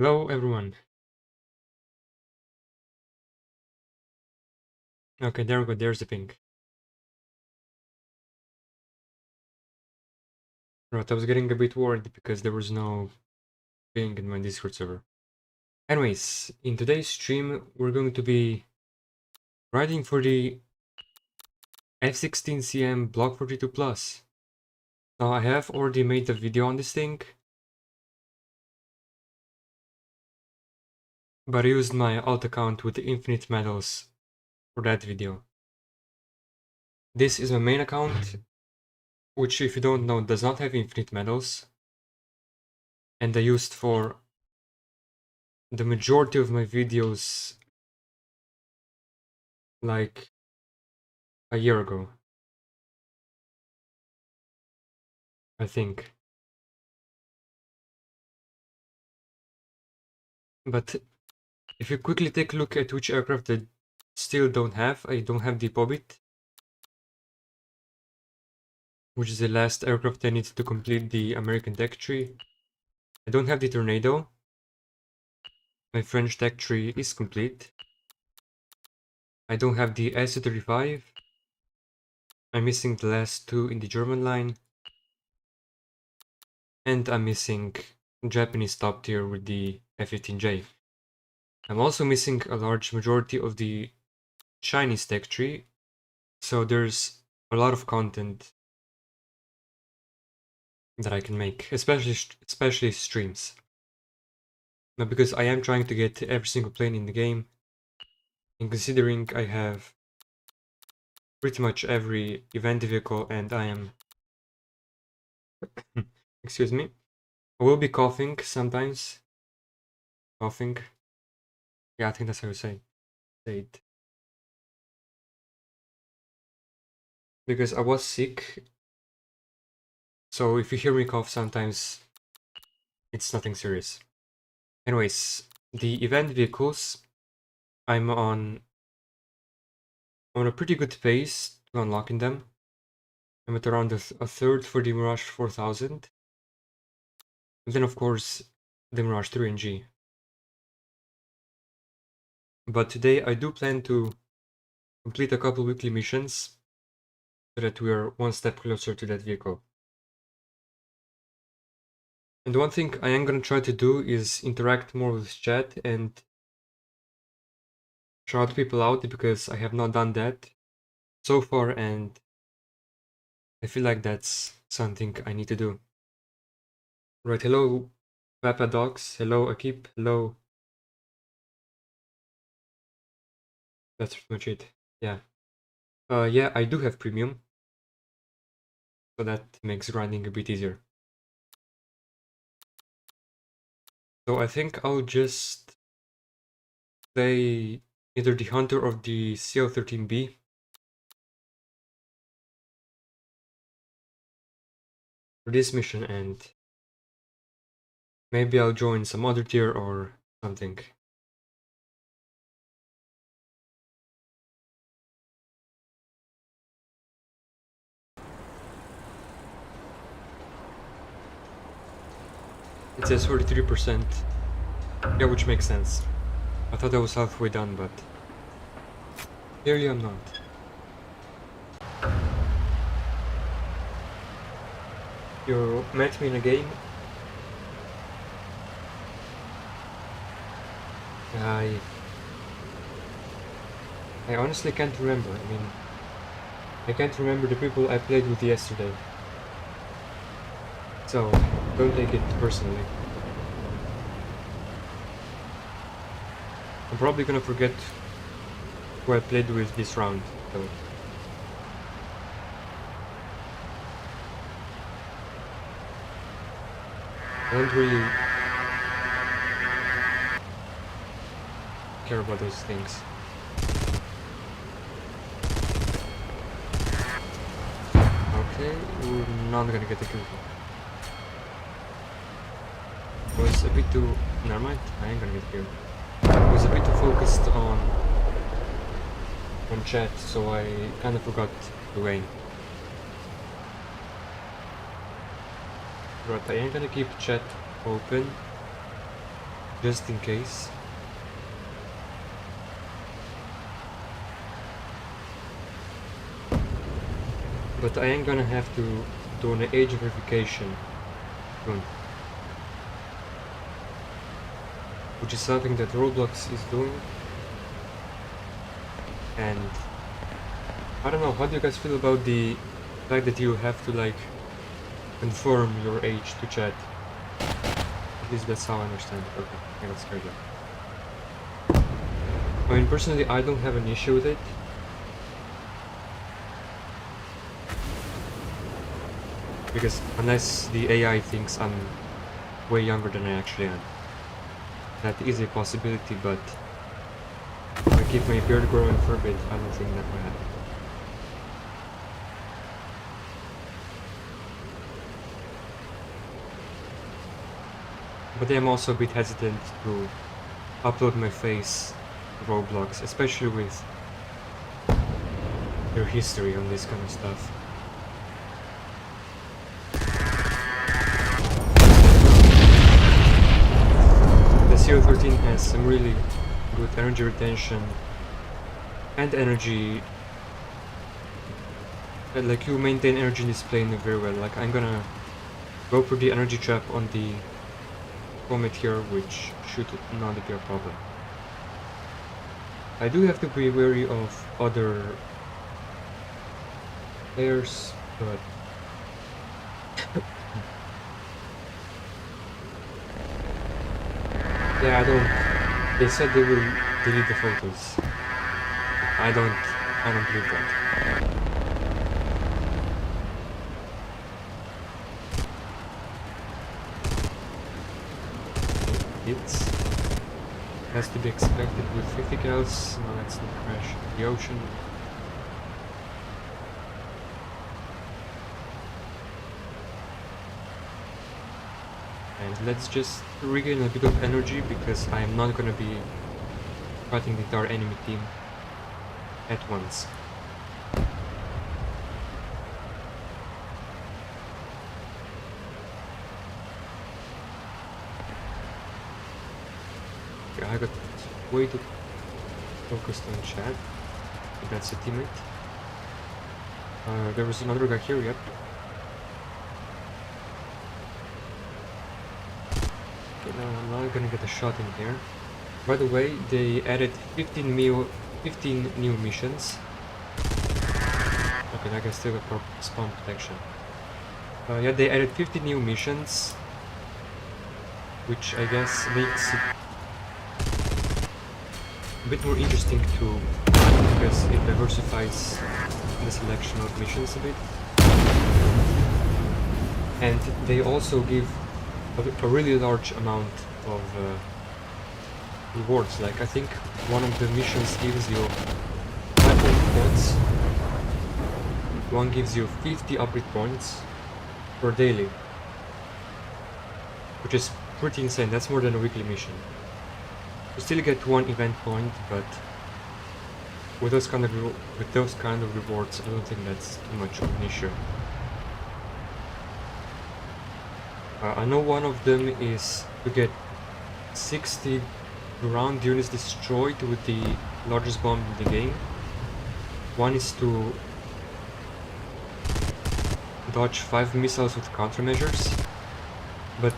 Hello everyone. Okay, there we go, there's the ping. Right, I was getting a bit worried because there was no ping in my Discord server. Anyways, in today's stream we're going to be riding for the F-16CM Block 42 Plus. Now I have already made a video on this thing, but I used my alt account with the infinite medals for that video. This is my main account, which if you don't know does not have infinite medals, and I used for the majority of my videos like a year ago, I think. But if you quickly take a look at which aircraft I still don't have, I don't have the Hobbit, which is the last aircraft I need to complete the American tech tree. I don't have the Tornado. My French tech tree is complete. I don't have the SU-35. I'm missing the last two in the German line. And I'm missing Japanese top tier with the F-15J. I'm also missing a large majority of the Chinese tech tree, so there's a lot of content that I can make, especially streams. Now, because I am trying to get every single plane in the game, and considering I have pretty much every event vehicle and I am excuse me, I will be coughing sometimes. Coughing. Yeah, I think that's how you say it. Because I was sick. So if you hear me cough sometimes, it's nothing serious. Anyways, the event vehicles, I'm on a pretty good pace to unlocking them. I'm at around a third for the Mirage 4000. And then of course the Mirage 3 NG. But today I do plan to complete a couple weekly missions so that we are one step closer to that vehicle. And one thing I am gonna try to do is interact more with chat and shout people out, because I have not done that so far and I feel like that's something I need to do. Right, hello Papa Dogs, hello Akip, hello. That's pretty much it, yeah. Yeah, I do have premium, so that makes grinding a bit easier. So I think I'll just play either the Hunter or the CL-13B. For this mission, and maybe I'll join some other tier or something. It says 43%. Yeah, which makes sense. I thought I was halfway done, but clearly I'm not. You met me in a game? I honestly can't remember. I mean, I can't remember the people I played with yesterday. So, don't take it personally. I'm probably gonna forget who I played with this round, though. I don't really care about those things. Okay, we're not gonna get a kill. Was a bit too... Never mind, I ain't gonna get killed. I was a bit too focused on chat, so I kind of forgot to aim. Right, I am gonna keep chat open. just in case. But I am gonna have to do an age verification soon, which is something that Roblox is doing. And I don't know, how do you guys feel about the fact that you have to like confirm your age to chat? At least that's how I understand it. Okay, I got scared there. I mean, personally, I don't have an issue with it. Because unless the AI thinks I'm way younger than I actually am. That is a possibility, but if I keep my beard growing for a bit, I don't think that will happen. But I'm also a bit hesitant to upload my face to Roblox, especially with their history on this kind of stuff. The CO13 has some really good energy retention and energy, and like you maintain energy in this plane very well. Like I'm gonna go for the energy trap on the comet here, which should not be a problem. I do have to be wary of other players, but yeah, I don't. They said they will delete the photos. I don't believe that. It has to be expected with 50 cows. Now let's not crash the ocean. And let's just regain a bit of energy, because I am not gonna be fighting the entire enemy team at once. Okay, I got way too focused on chat. That's a teammate. There was another guy here, yep. Okay, now I'm not gonna get a shot in here. By the way, they added 15 new missions. Okay, I can still get spawn protection. Yeah, they added 50 new missions, which I guess makes it a bit more interesting too, because it diversifies the selection of missions a bit. And they also give a really large amount of rewards. Like I think one of the missions gives you 500 points, one gives you 50 upgrade points per daily, which is pretty insane. That's more than a weekly mission. You still get one event point, but with those kind of rewards, I don't think that's too much of an issue. I know one of them is to get 60 ground units destroyed with the largest bomb in the game. One is to dodge 5 missiles with countermeasures, but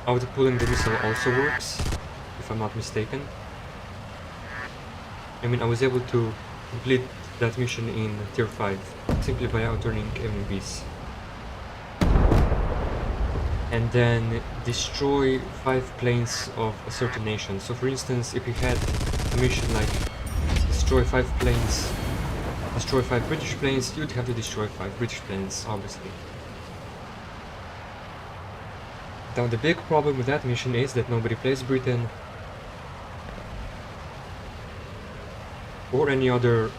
auto-pulling the missile also works, if I'm not mistaken. I mean, I was able to complete that mission in tier 5 simply by out-turning MMBs. And then destroy 5 planes of a certain nation. So for instance, if you had a mission like destroy 5 planes, destroy 5 British planes, you'd have to destroy 5 British planes, obviously. Now the big problem with that mission is that nobody plays Britain or any other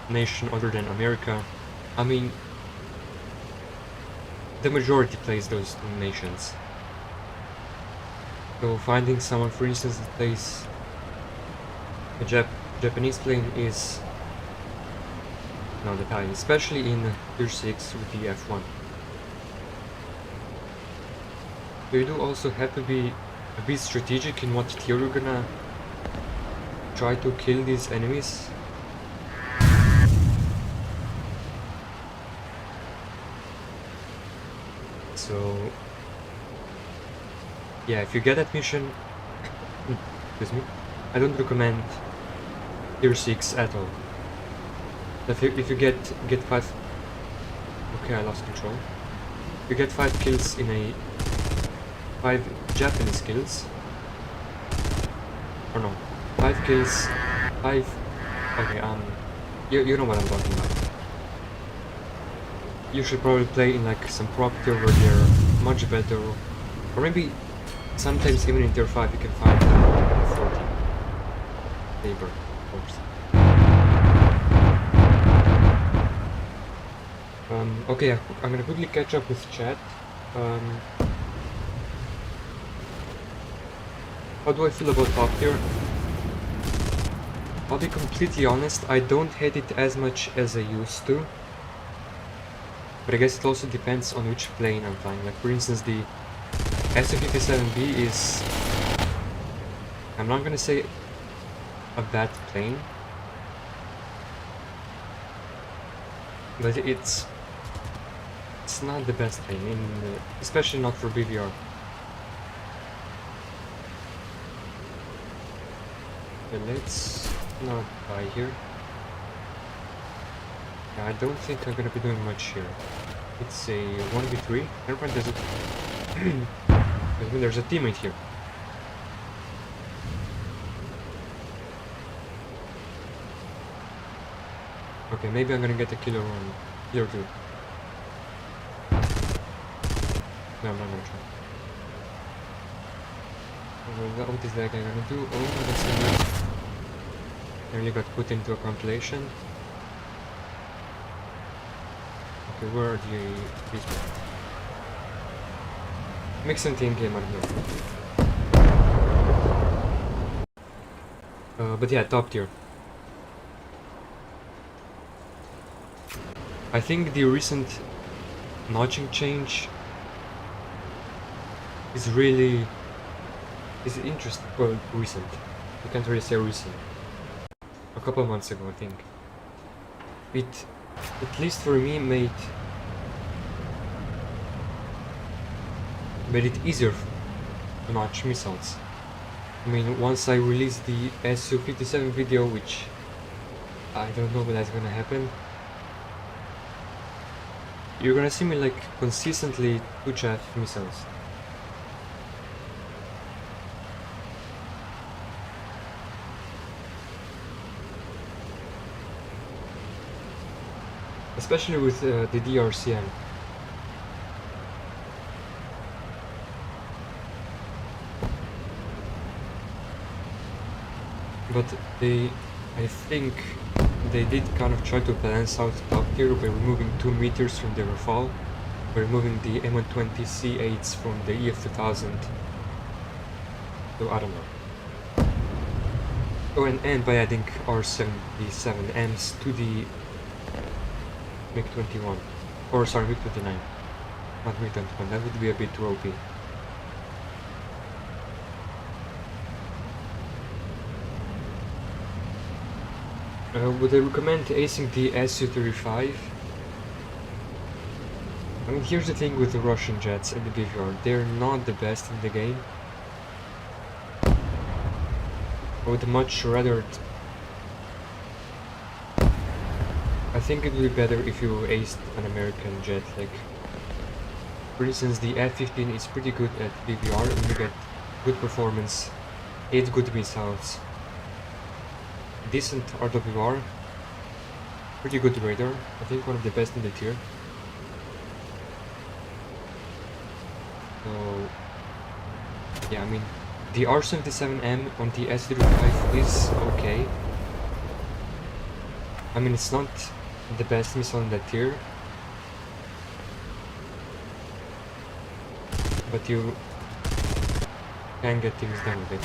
nation other than America. I mean, the majority plays those two nations. So finding someone, for instance, that plays a Japanese plane is not that high, especially in tier 6 with the F1. So you do also have to be a bit strategic in what tier you're gonna try to kill these enemies. So yeah, if you get that mission, excuse me, I don't recommend tier 6 at all. If you get 5, okay, I lost control. If you get 5 kills in a 5 Japanese kills, or no, 5 kills, 5, okay, you know what I'm talking about. You should probably play in like some prop tier where they're much better, or maybe sometimes even in tier 5 you can find 40 labor, of course. Okay, I'm gonna quickly catch up with chat. How do I feel about top tier? I'll be completely honest, I don't hate it as much as I used to. But I guess it also depends on which plane I'm flying. Like for instance, the Su-57B is, I'm not gonna say a bad plane, but it's not the best plane, especially not for BVR. Okay, let's not die here. Yeah, I don't think I'm gonna be doing much here. It's a 1v3. Never mind, there's a teammate here. Okay, maybe I'm gonna get a killer one. Killer 2. No, I'm not gonna try. What is that guy gonna do? Oh, that's enough. Nearly got put into a compilation. Okay, where are these people? Mixing team game, I don't know. But yeah, top tier. I think the recent notching change is interesting. Well, recent. You can't really say recent. A couple months ago, I think. It, at least for me, made it easier to notch missiles. I mean, once I released the Su-57 video, which I don't know when that's gonna happen, you're gonna see me like consistently 2-chaff missiles. Especially with the DRCM. But I think they did kind of try to balance out top tier by removing 2 meters from the rafale, by removing the M120C8s from the EF2000. So I don't know. Oh, and by adding R77Ms to the MiG-21. Or sorry, MiG-29. Not MiG-21, that would be a bit too OP. Would I recommend acing the Su-35? I mean, here's the thing with the Russian jets and the BVR, they're not the best in the game. I would much rather... I think it would be better if you aced an American jet, like... For instance, the F-15 is pretty good at BVR, and you get good performance, 8 good missiles, decent RWR, pretty good radar, I think one of the best in the tier. So yeah, I mean, the R77M on the S-35 is okay. I mean, it's not the best missile in that tier, but you can get things done with it.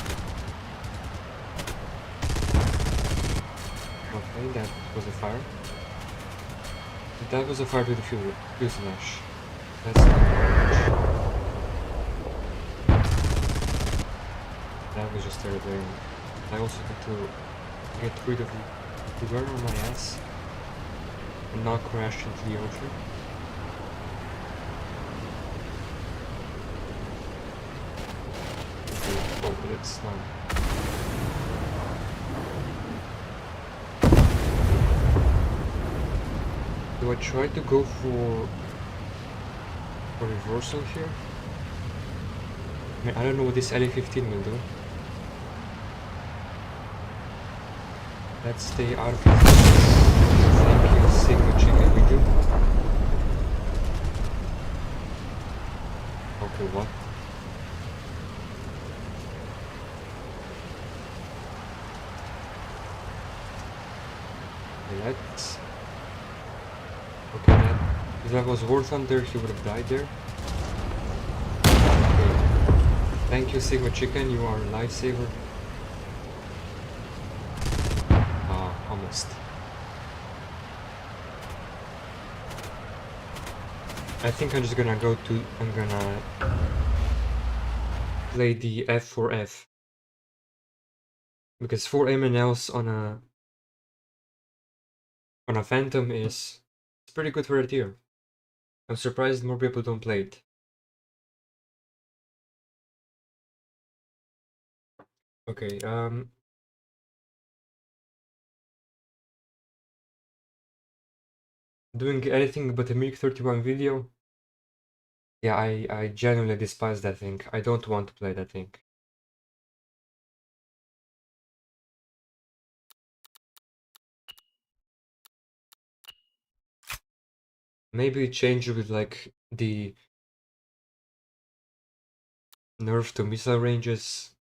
Okay, that was a fire. That was a fire to the fuselage. That's not much. That was just terrible. I also had to get rid of the gun on my ass and not crash into the ocean. Okay, oh, but it's not. Do I try to go for a reversal here? I mean, I don't know what this LA-15 will do. Let's stay out of his face. Thank you, Sigma Chicken video. Okay, what? Let's... Okay, if that was War Thunder, he would have died there. Okay. Thank you, Sigma Chicken, you are a lifesaver. Almost. I think I'm just gonna I'm gonna play the F4F. Because 4 MNLs on a Phantom it's pretty good for a tier. I'm surprised more people don't play it. Okay, doing anything but a MiG-31 video? Yeah, I genuinely despise that thing. I don't want to play that thing. Maybe change with like the nerf to missile ranges.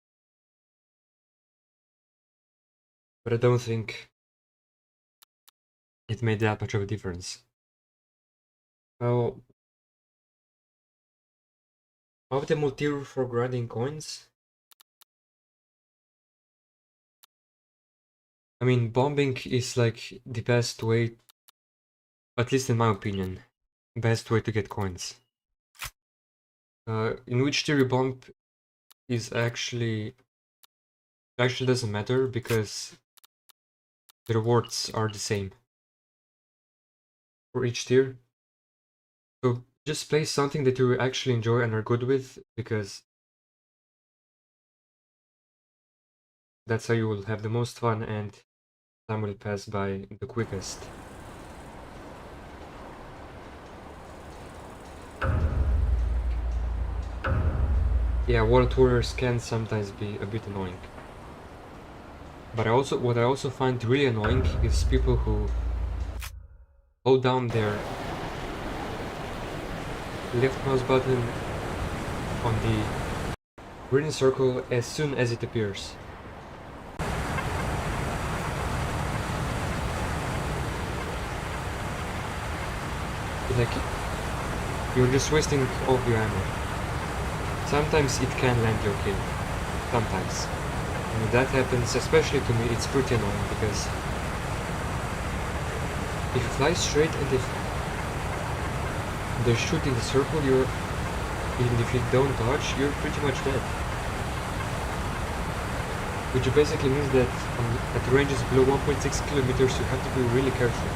But I don't think it made that much of a difference. Well, optimal tier for grinding coins? I mean, bombing is like the best way, at least in my opinion, best way to get coins. In which tier you bomb is actually doesn't matter because the rewards are the same for each tier. So just play something that you actually enjoy and are good with, because that's how you will have the most fun and time will pass by the quickest. Yeah, World Warriors can sometimes be a bit annoying. But what I also find really annoying is people who hold down their left mouse button on the green circle as soon as it appears. Like, you're just wasting all of your ammo. Sometimes it can land your kill. Sometimes. And when that happens, especially to me, it's pretty annoying because if you fly straight and if they shoot in the circle, even if you don't dodge, you're pretty much dead. Which basically means that at ranges below 1.6 kilometers you have to be really careful.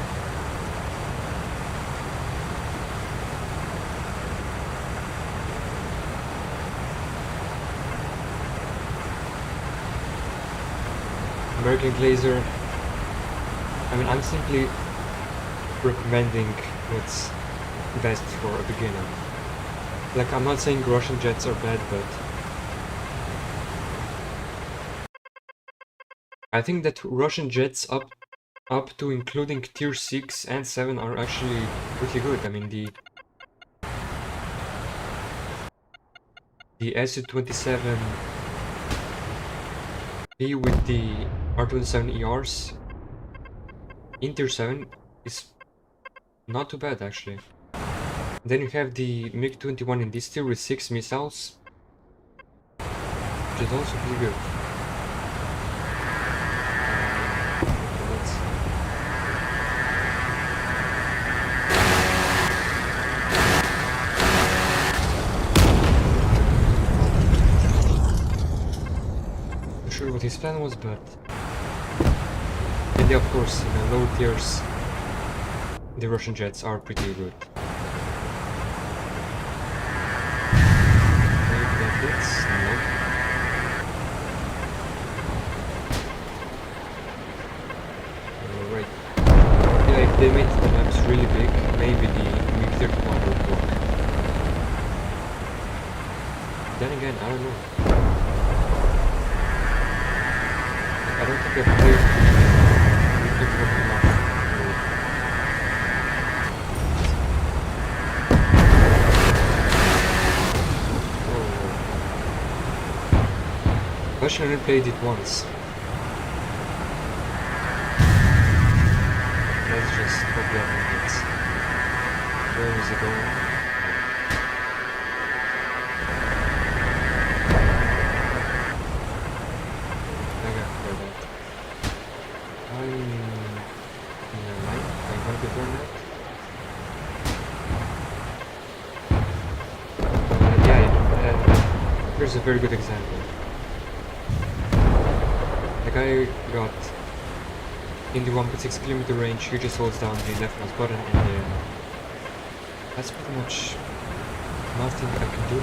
American Glazer, I mean, I'm simply recommending what's best for a beginner. Like, I'm not saying Russian jets are bad, but I think that Russian jets up to including tier 6 and 7 are actually pretty good. I mean, the Su-27 B with the R-27 ERs in tier 7 is not too bad actually. Then you have the MiG-21 in this tier with 6 missiles, which is also pretty good. his plan was, but... And yeah, of course, in the lower tiers, the Russian jets are pretty good. Maybe that hits? No. Alright. Yeah, if they made the maps really big, maybe the MiG-31 would work. Then again, I don't know. I don't think I've played MiG-31 enough. I only played it once. Let's just hope that it. Where is it going? I got for that. Never mind. I'm gonna be doing that. Yeah, here's a very good example. The guy got in the 1.6 kilometer range, he just holds down the left mouse button and that's pretty much nothing I can do.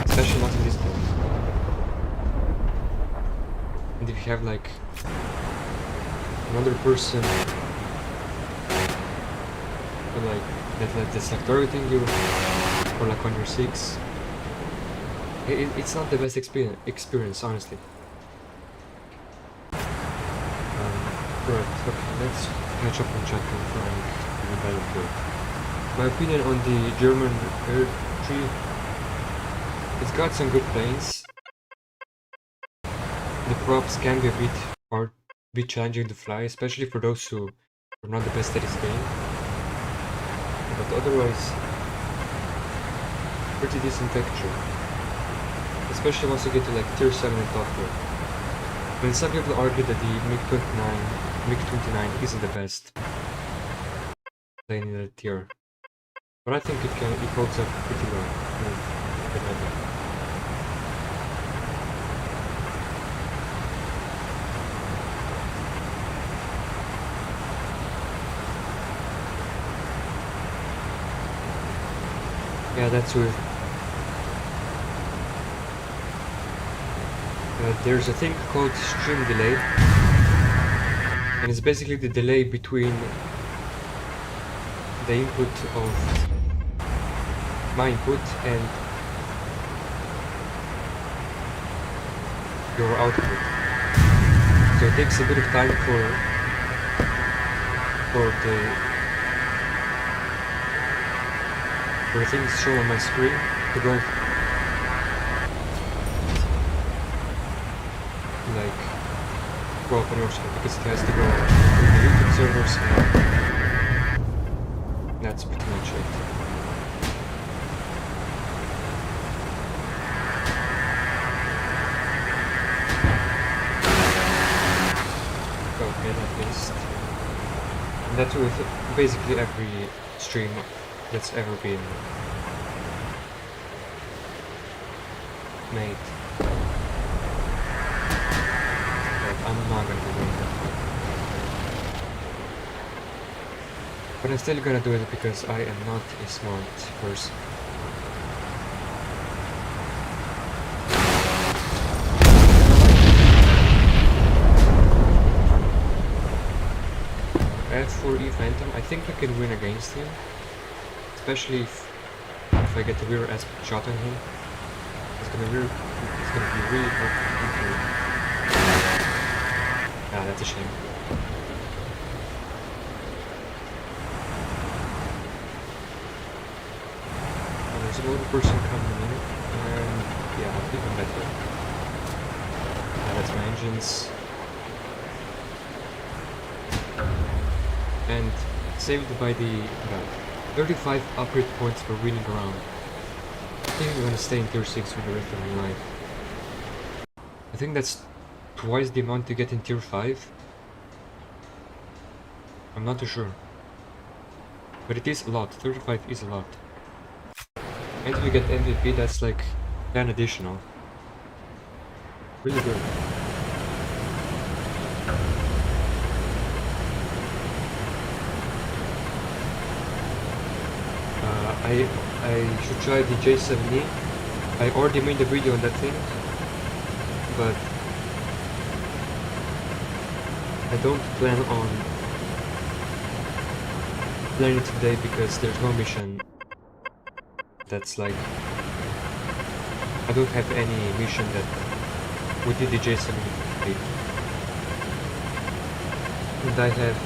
Especially not in this mode. And if you have like another person that's like targeting you, or like on your 6, it's not the best experience honestly. Right, okay, let's catch up on chat confirming the battlefield. My opinion on the German Air 3, it's got some good planes. The props can be a bit challenging to fly, especially for those who are not the best at this game. But otherwise, pretty decent texture. Especially once you get to like tier 7 and top tier. When some people argue that the MiG-29 isn't the best plane in the tier, but I think it holds up pretty well with the weather. Yeah, that's with. There's a thing called stream delay, and it's basically the delay between the input of my input and your output. So it takes a bit of time for the things shown on my screen to go up on your screen, because it has to go through the YouTube servers, and that's pretty much it. Okay, that is. And that's with basically every stream that's ever been made. I'm not gonna be doing that. But I'm still gonna do it because I am not a smart person. F-4E Phantom, I think I can win against him. Especially if I get the rear aspect shot on him. It's gonna be really hard. Ah, that's a shame. Oh, there's another person coming in, and yeah, I'll keep him better. Yeah, that's my engines. And saved by the 35 upgrade points for winning around. I think I'm gonna stay in tier 6 for the rest of my life. I think that's twice the amount to get in tier 5. I'm not too sure. But it is a lot. 35 is a lot. And if you get MVP, that's like 10 additional. really good. I should try the J70. I already made a video on that thing, but I don't plan on playing it today because there's no mission that's like... I don't have any mission that would do the J70. And I have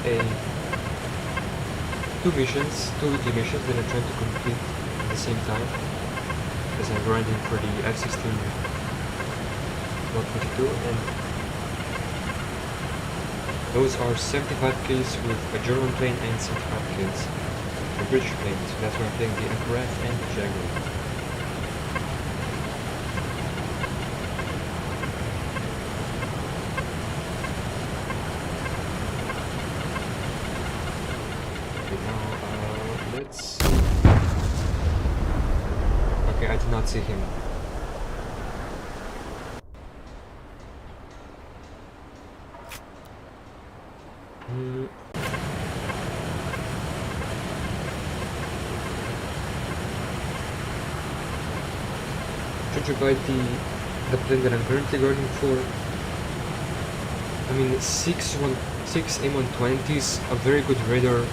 two weekly missions that I'm trying to complete at the same time, as I'm grinding for the F-16 Block42, and those are 75 kills with a German plane and 75 kills with a British plane, so that's why I'm playing the Emperor and the Jaguar. Okay, I did not see him. Should you buy the plane that I'm currently going for? I mean, 6 M120s, a very good radar,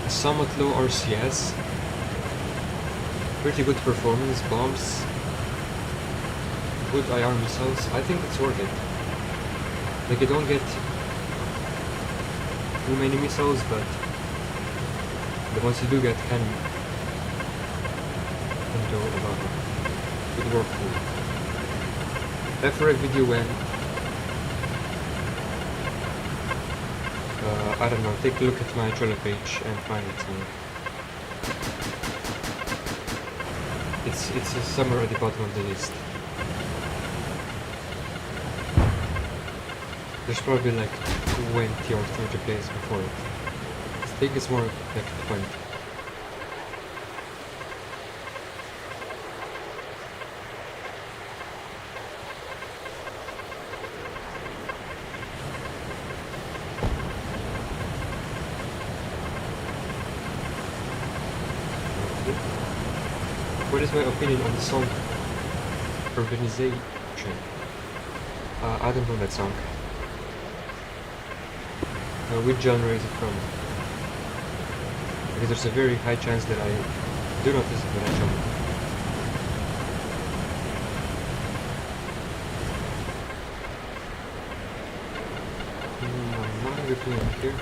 a somewhat low RCS, pretty good performance, bombs, good IR missiles. I think it's worth it. Like, you don't get too many missiles, but the ones you do get can do a lot of good work for you. F-Reg video when I don't know, take a look at my Trello page and find it somewhere. It's somewhere at the bottom of the list. There's probably like 20 or 30 plays before it. I think it's more like 20. What is my opinion on the song Urbanization? I don't know that song. Which genre is it from? Because there's a very high chance that I do not listen to that genre. I'm not looking up here.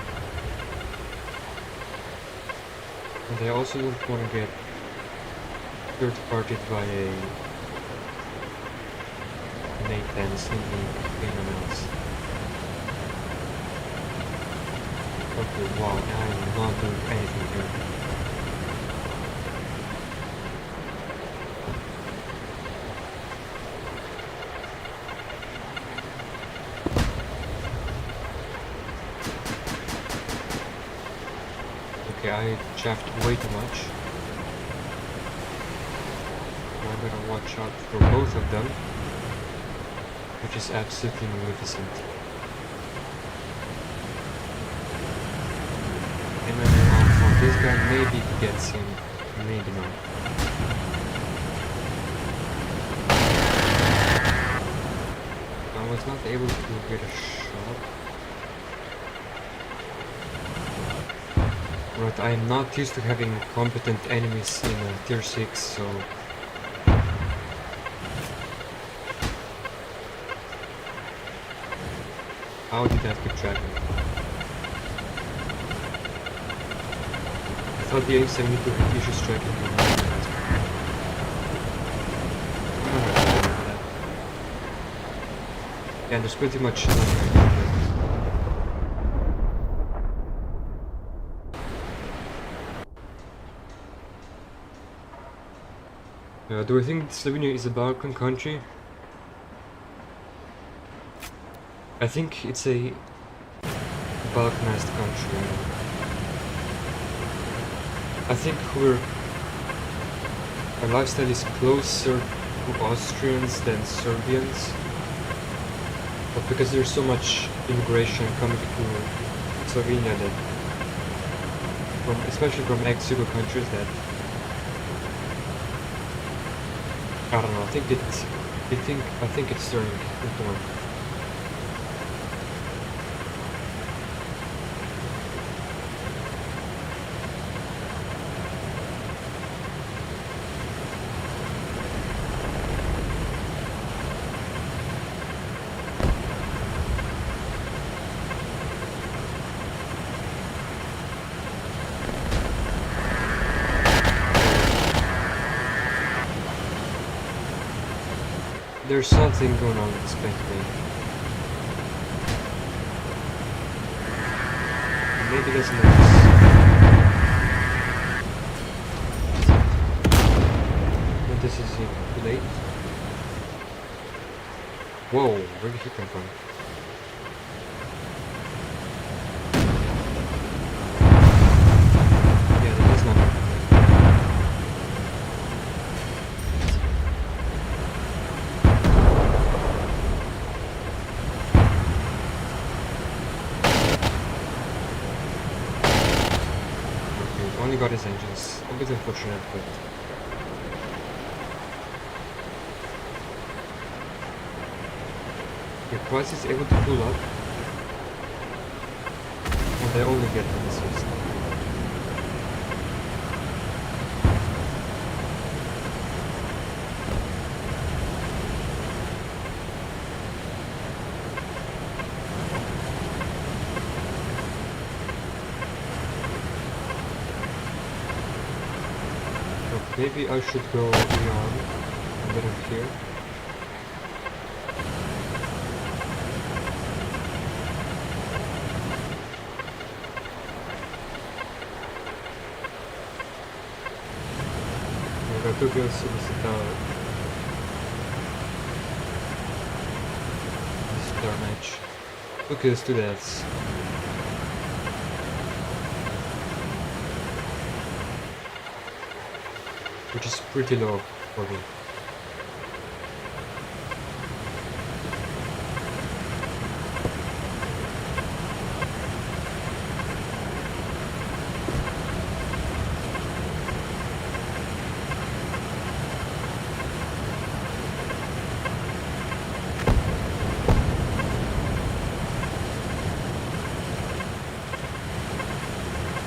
And I also don't want to get third-partied by an A-10 sneaking anyone else. Okay, wow, I'm not doing anything here. Okay, I chaffed way too much. I'm gonna watch out for both of them, which is absolutely magnificent. And then this guy, maybe he gets him, maybe not. I was not able to get a shot. Right, I am not used to having competent enemies in a tier 6, so... How did that keep track of me? I thought the A72 had issues tracking me. Yeah, there's pretty much nothing. Do I think Slovenia is a Balkan country? I think it's a Balkanized country. I think our lifestyle is closer to Austrians than Serbians. because there's so much immigration coming to Slovenia that, especially from ex-Yugo countries, that I don't know. I think it's turning into one. There's something going on with this plane today. Maybe that's nice. But this is too late. Whoa, where did he come from? Yeah, that is not right. Only got his engines. A bit unfortunate, but the Price is able to pull up, and I only get the missiles. Maybe I should go beyond a bit of here. Готовил solicitar damage. Look at this to deaths. Which is pretty low for me.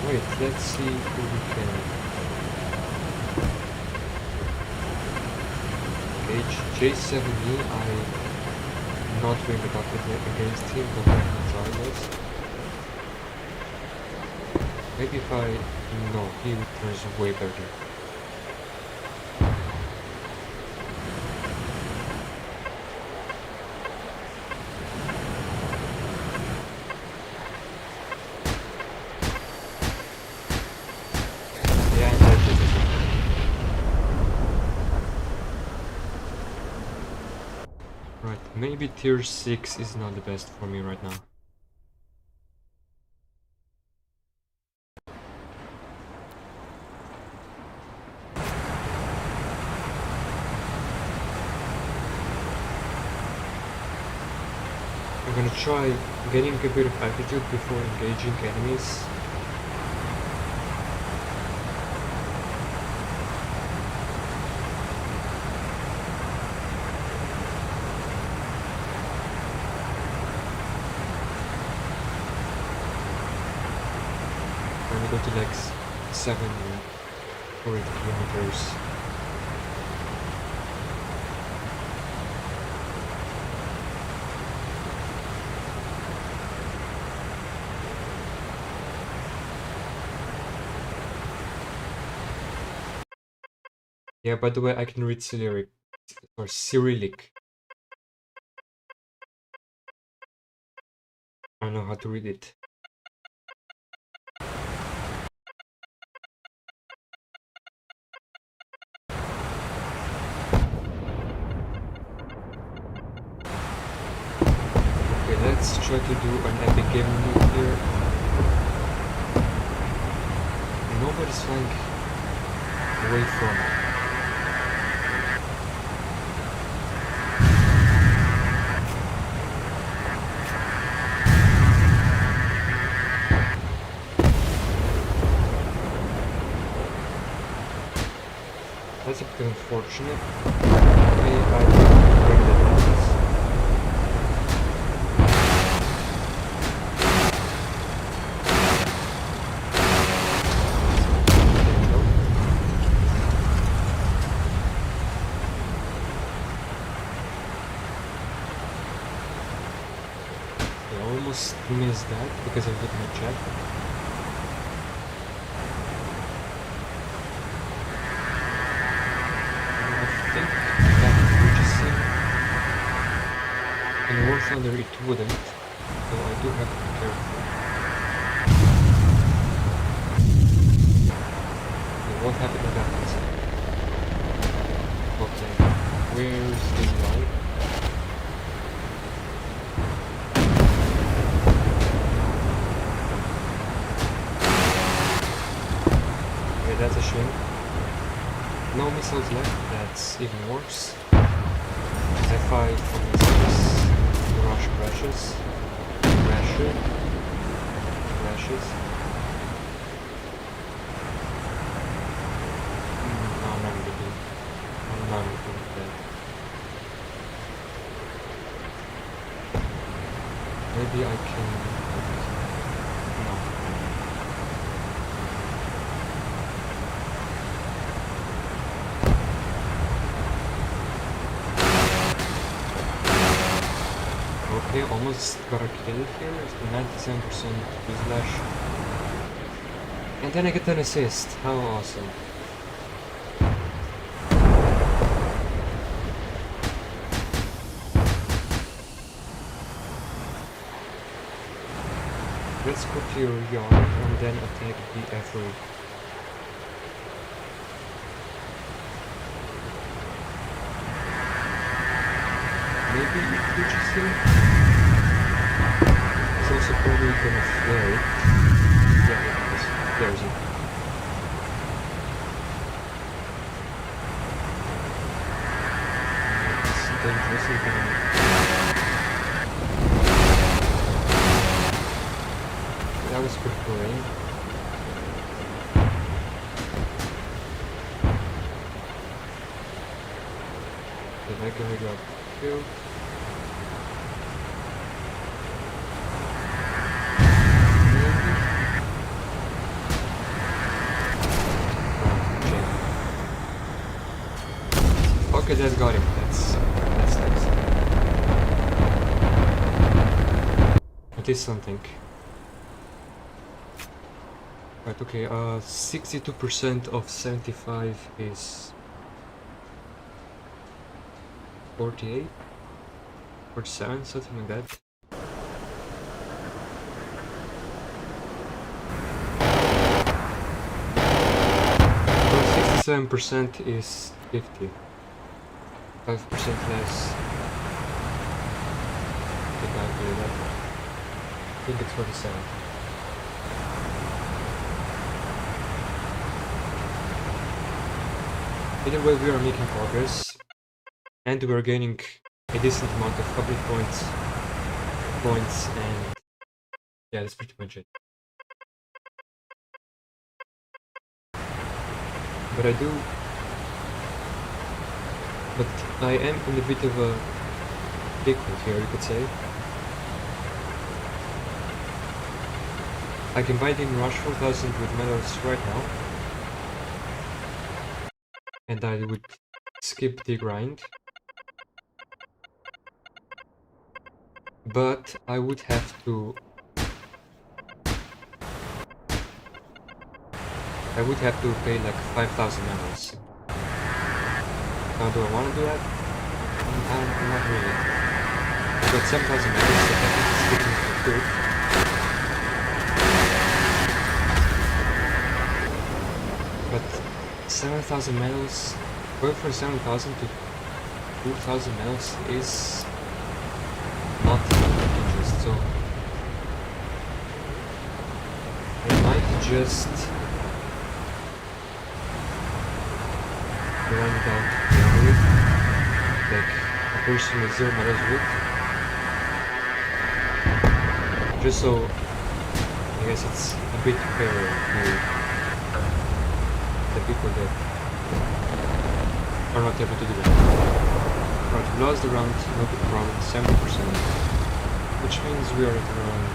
Wait, let's see who we can. J7E, I'm not doing the bucket against him, but I can try this. Maybe if I... No, he returns way better. Maybe tier 6 is not the best for me right now. I'm gonna try getting a bit of altitude before engaging enemies. Go to like 7 or 8 kilometers. Yeah, by the way, I can read Cyrillic. I know how to read it. Let's try to do an epic game move here. Nobody's flying away from it. That's a bit unfortunate. Okay, I didn't bring the levels. I almost missed that because I hit my jet. I think that purchasing in War Thunder it wouldn't, so I do have to be careful. Okay, what happened in that incident? Okay, where's the light? Okay, that's a shame. No missiles left, that's even worse. F5 for missiles. Mirage crashes. Crashes. No, I'm not gonna do it. I'm not gonna do that. Maybe I can... No. Okay, almost got a kill here. It's 97% fuselage. And then I get an assist. How awesome. Let's go to your yard and then attack the F-ray. Maybe purchasing? It's also probably gonna flare it. Yeah, it is. There's it. It's dangerous, it's gonna... That was pretty cool, eh? Did I go up field? Okay, that got him. That's nice. It is something. Right, okay, 62% of 75 is 48? 47, something like that. So 67% is 50. 5% less. I calculate that. I think it's 47. Either way, we are making progress, and we are gaining a decent amount of public points, and yeah, that's pretty much it. But I am in a bit of a pickle here, you could say. I can buy the Mirage 4000 with medals right now, and I would skip the grind. But I would have to pay like 5,000 medals. Now, do I want to do that? Not really. I've got 7,000 medals, so I think it's sticking for good. But 7,000 medals, going from 7,000 to 2,000 medals is not of interest, so I might just grind down to the other, like a person with 0 medals would, just so I guess it's a bit fairer to the people that are not able to do that. Right, we lost the round, no big problem, 70%, which means we are at around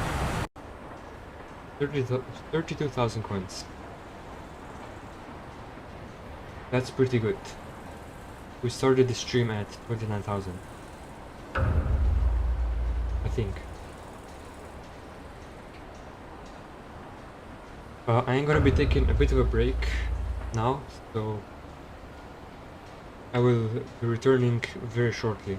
32,000 coins. That's pretty good. We started the stream at 29,000. I think. I am gonna be taking a bit of a break now, so I will be returning very shortly.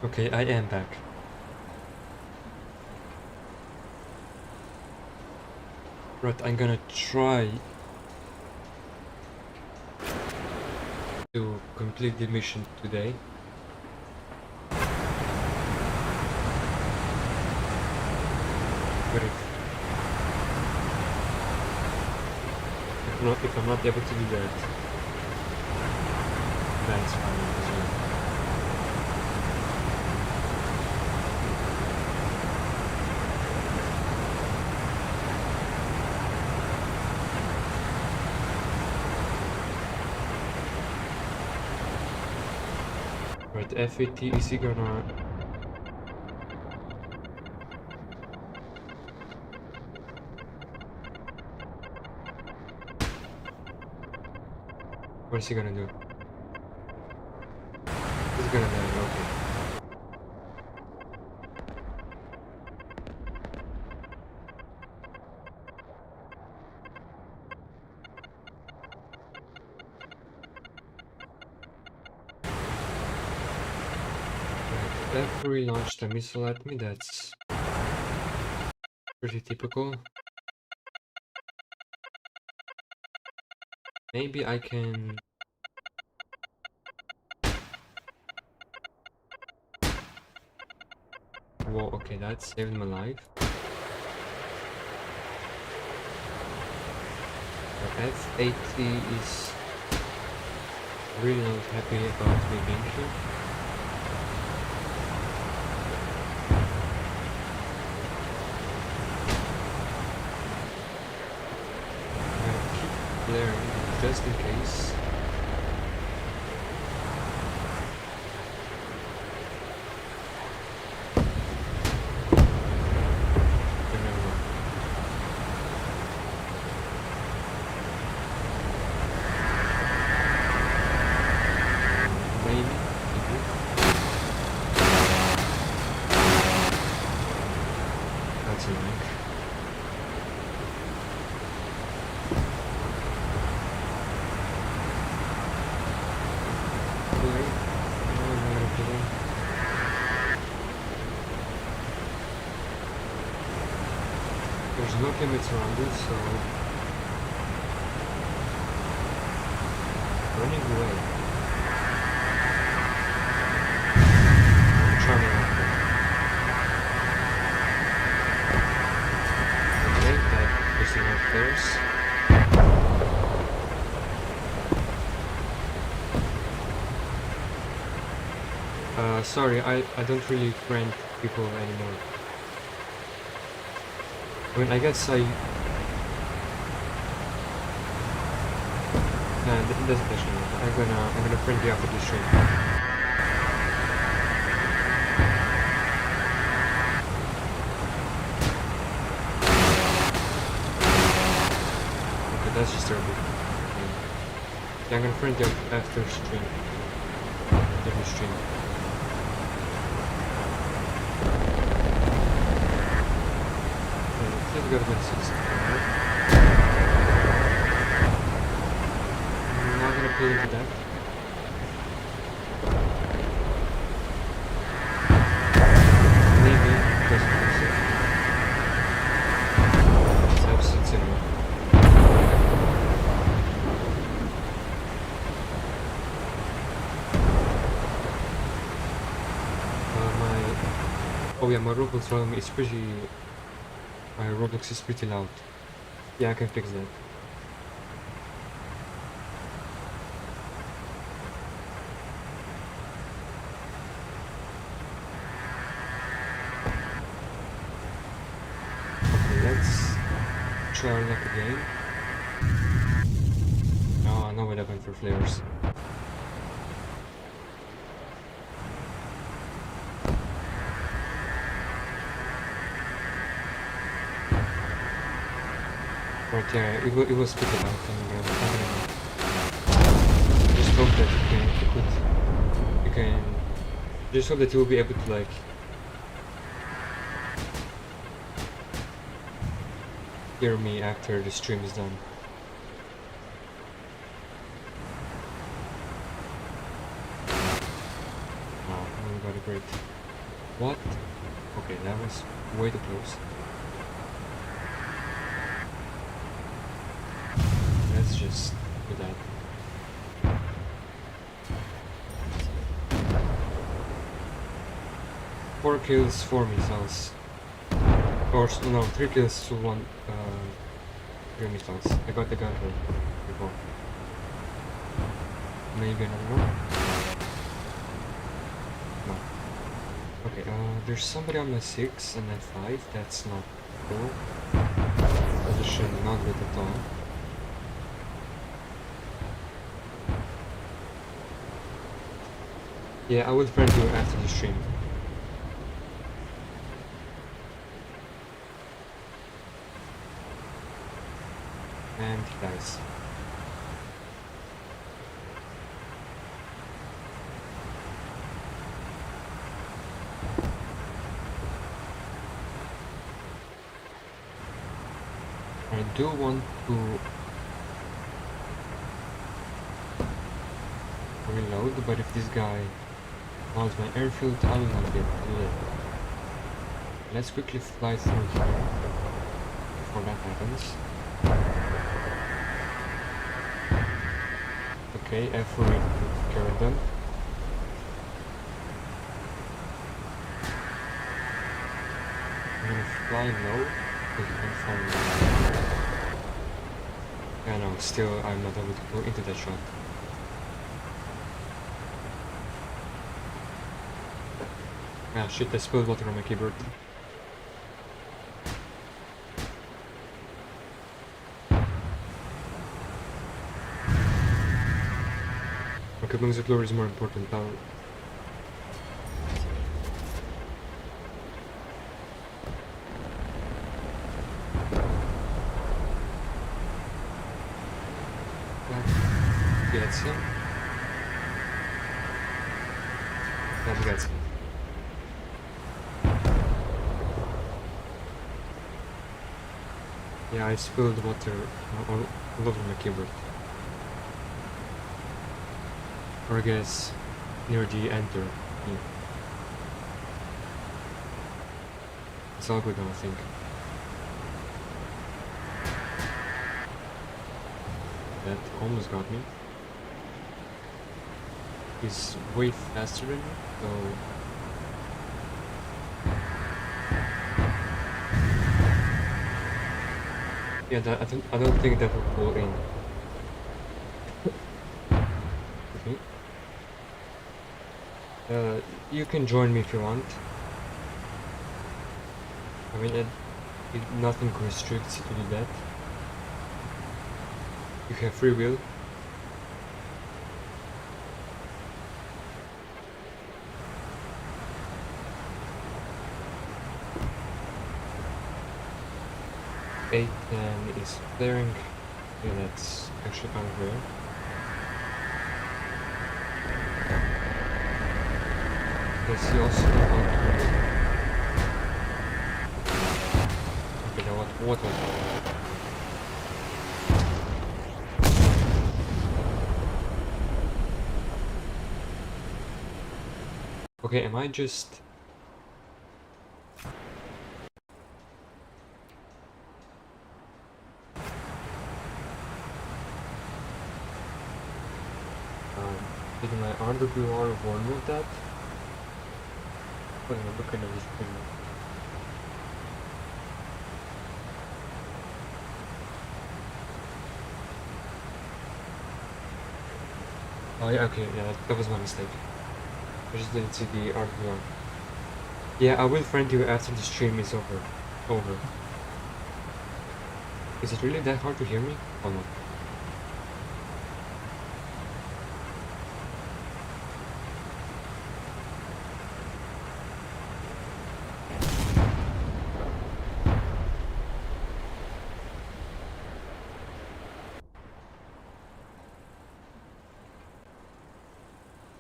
Okay, I am back. Right, I'm gonna try to complete the mission today. But if I'm not able to do that, that's fine as well. Right, F-80, is he gonna... What is he gonna do? He's gonna die, okay. Right, F-3 launched a missile at me, that's pretty typical. Maybe I can... Whoa, okay, that saved my life. F-80 is really not happy about me being here. I'm gonna keep flaring just in case. play. No, I'm not gonna play. There's no limits around it, so running away. Charming out there. Okay, that is enough players. Sorry, I don't really friend people anymore. I mean, I guess I... Nah, it doesn't actually matter. I'm gonna friend you after this stream. Okay, that's just terrible. Yeah, I'm gonna friend you after stream. After the stream. I've got about 6. I'm not gonna pull into that. Maybe because of this. It's F-16CM. Oh yeah, my Roblox volume is pretty... My Roblox is pretty loud. Yeah, I can fix that. Okay, let's try our luck again. Oh, no, I went for flares. Right, yeah, it was pretty loud. Just hope that you can just hope that you will be able to like hear me after the stream is done. Wow, we got a great. What? Okay, that was way too close. Let's just do that. Four kills, 4 missiles. Or no, 3 kills to 1 3 missiles. I got the gun before. Maybe another one? No. Okay, there's somebody on my 6 and then 5. That's not cool. Position not good at all. Yeah, I will friend you after the stream. And he dies. I do want to reload, but if this guy wants my airfield, I will not be able to do it. Let's quickly fly through here before that happens. Okay, F for carry them. I'm gonna fly low because you can fly low. Yeah, no, still I'm not able to go into that shot. Ah shit, I spilled water on my keyboard. Okay, Bung's Explorer is more important now. That gets him. That gets him. Yeah, I spilled water all over my keyboard. Or I guess near the enter key. It's all good now, I think. That almost got me. He's way faster than me, so yeah, I don't think that will pull in. Okay. You can join me if you want. I mean, nothing restricts you to do that. You have free will. A10 is flaring. Yeah, that's actually kind of rare. Let's see also okay, now what was that? Okay, am I just... did my RWR warn with that? Oh, no, look at this screen. Oh yeah, okay, yeah, that was my mistake. I just didn't see the RWR. Yeah, I will friend you after the stream is over. Is it really that hard to hear me? Oh no.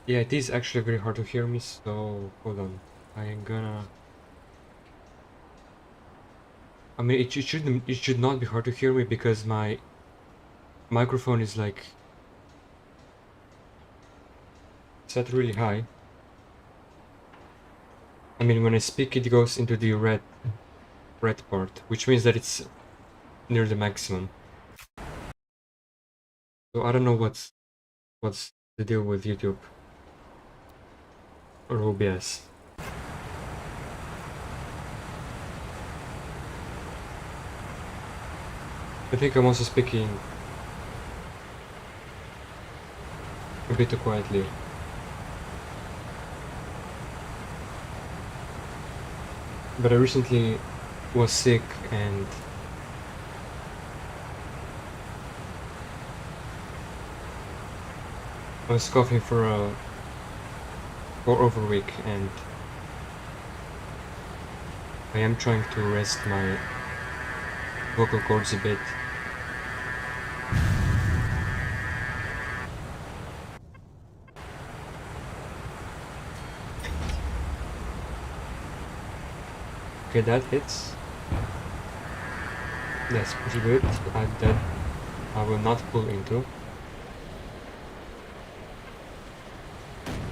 Yeah, it is actually very hard to hear me, so hold on. I am gonna... I mean, it should not be hard to hear me because my microphone is like set really high. I mean, when I speak, it goes into the red part, which means that it's near the maximum. So I don't know what's the deal with YouTube or OBS. I think I'm also speaking a bit too quietly. But I recently was sick and I was coughing for over a week, and I am trying to rest my vocal cords a bit. Okay, that hits. That's pretty good. That I will not pull into.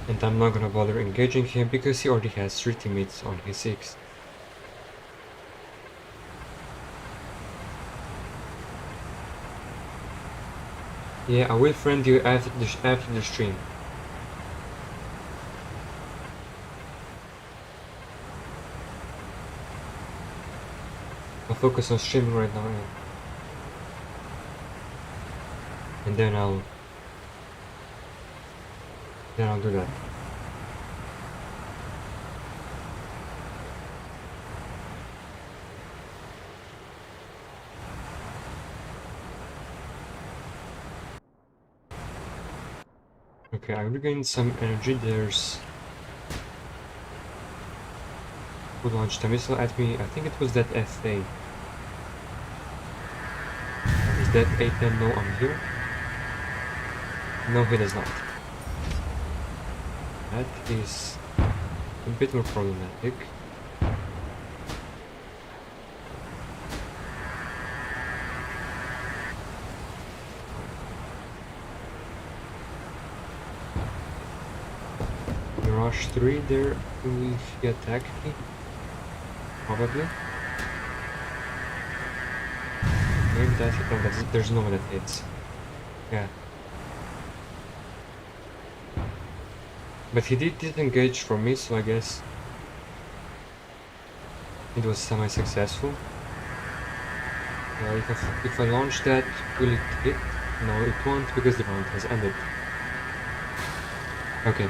And I'm not gonna bother engaging him because he already has 3 teammates on his 6. Yeah, I will friend you after the stream. I'll focus on streaming right now, and then I'll do that. Okay, I regained some energy. There's who launched a missile at me. I think it was that FA. Is that A10 know I'm here? No, he does not. That is a bit more problematic. Mirage 3 there. Will he attack me? Probably. Maybe that hit. No, there's no one that hits. Yeah. But he did disengage from me, so I guess it was semi-successful. If I launch that, will it hit? No, it won't because the round has ended. Okay.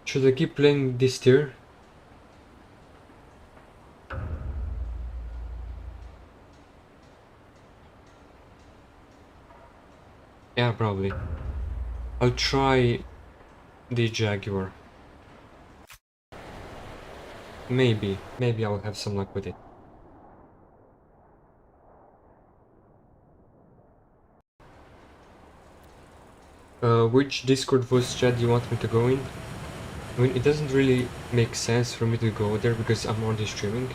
Should I keep playing this tier? Yeah, probably. I'll try the Jaguar. Maybe I'll have some luck with it. Which Discord voice chat do you want me to go in? I mean, it doesn't really make sense for me to go there because I'm already streaming.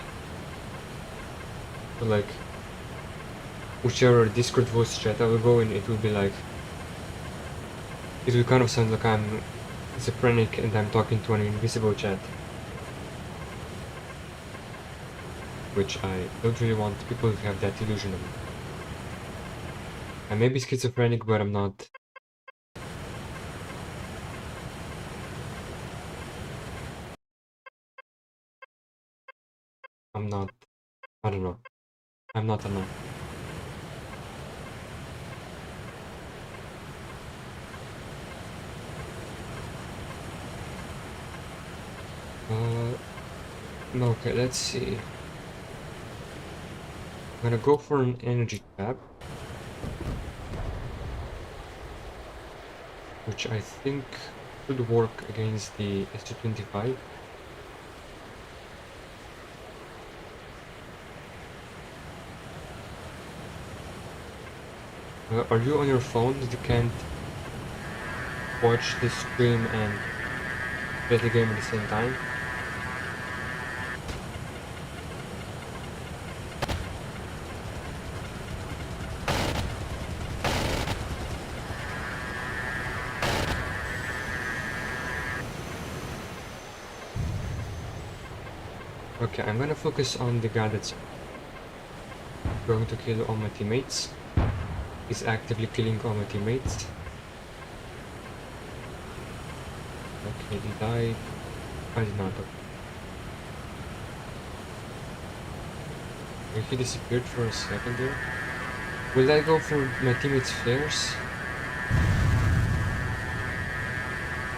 But like, whichever Discord voice chat I will go in, it will be like, it will kind of sound like I'm schizophrenic and I'm talking to an invisible chat. Which I don't really want people to have that illusion of me. I may be schizophrenic, but I'm not. I don't know. I'm not alone. Okay, let's see. I'm gonna go for an energy trap, which I think should work against the S225. Are you on your phone that you can't watch the stream and play the game at the same time? Okay, I'm gonna focus on the guy that's going to kill all my teammates. He's actively killing all my teammates. Okay, he died. I did not. Okay, he disappeared for a second there. Will I go for my teammates' flares?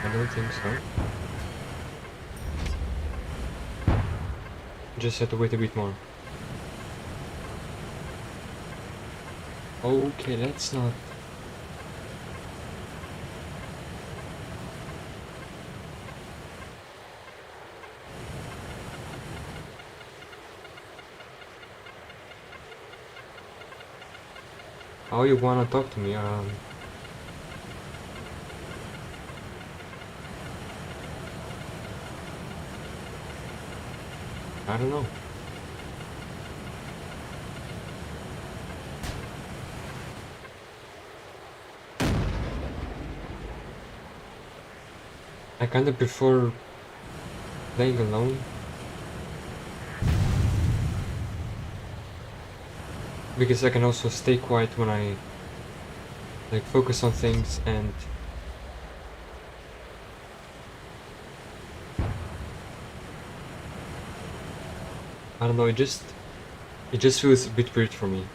I don't think so. Just have to wait a bit more. Okay, let's not. How you wanna talk to me? I don't know. I kinda prefer playing alone. Because I can also stay quiet when I like focus on things and I don't know, it just feels a bit weird for me.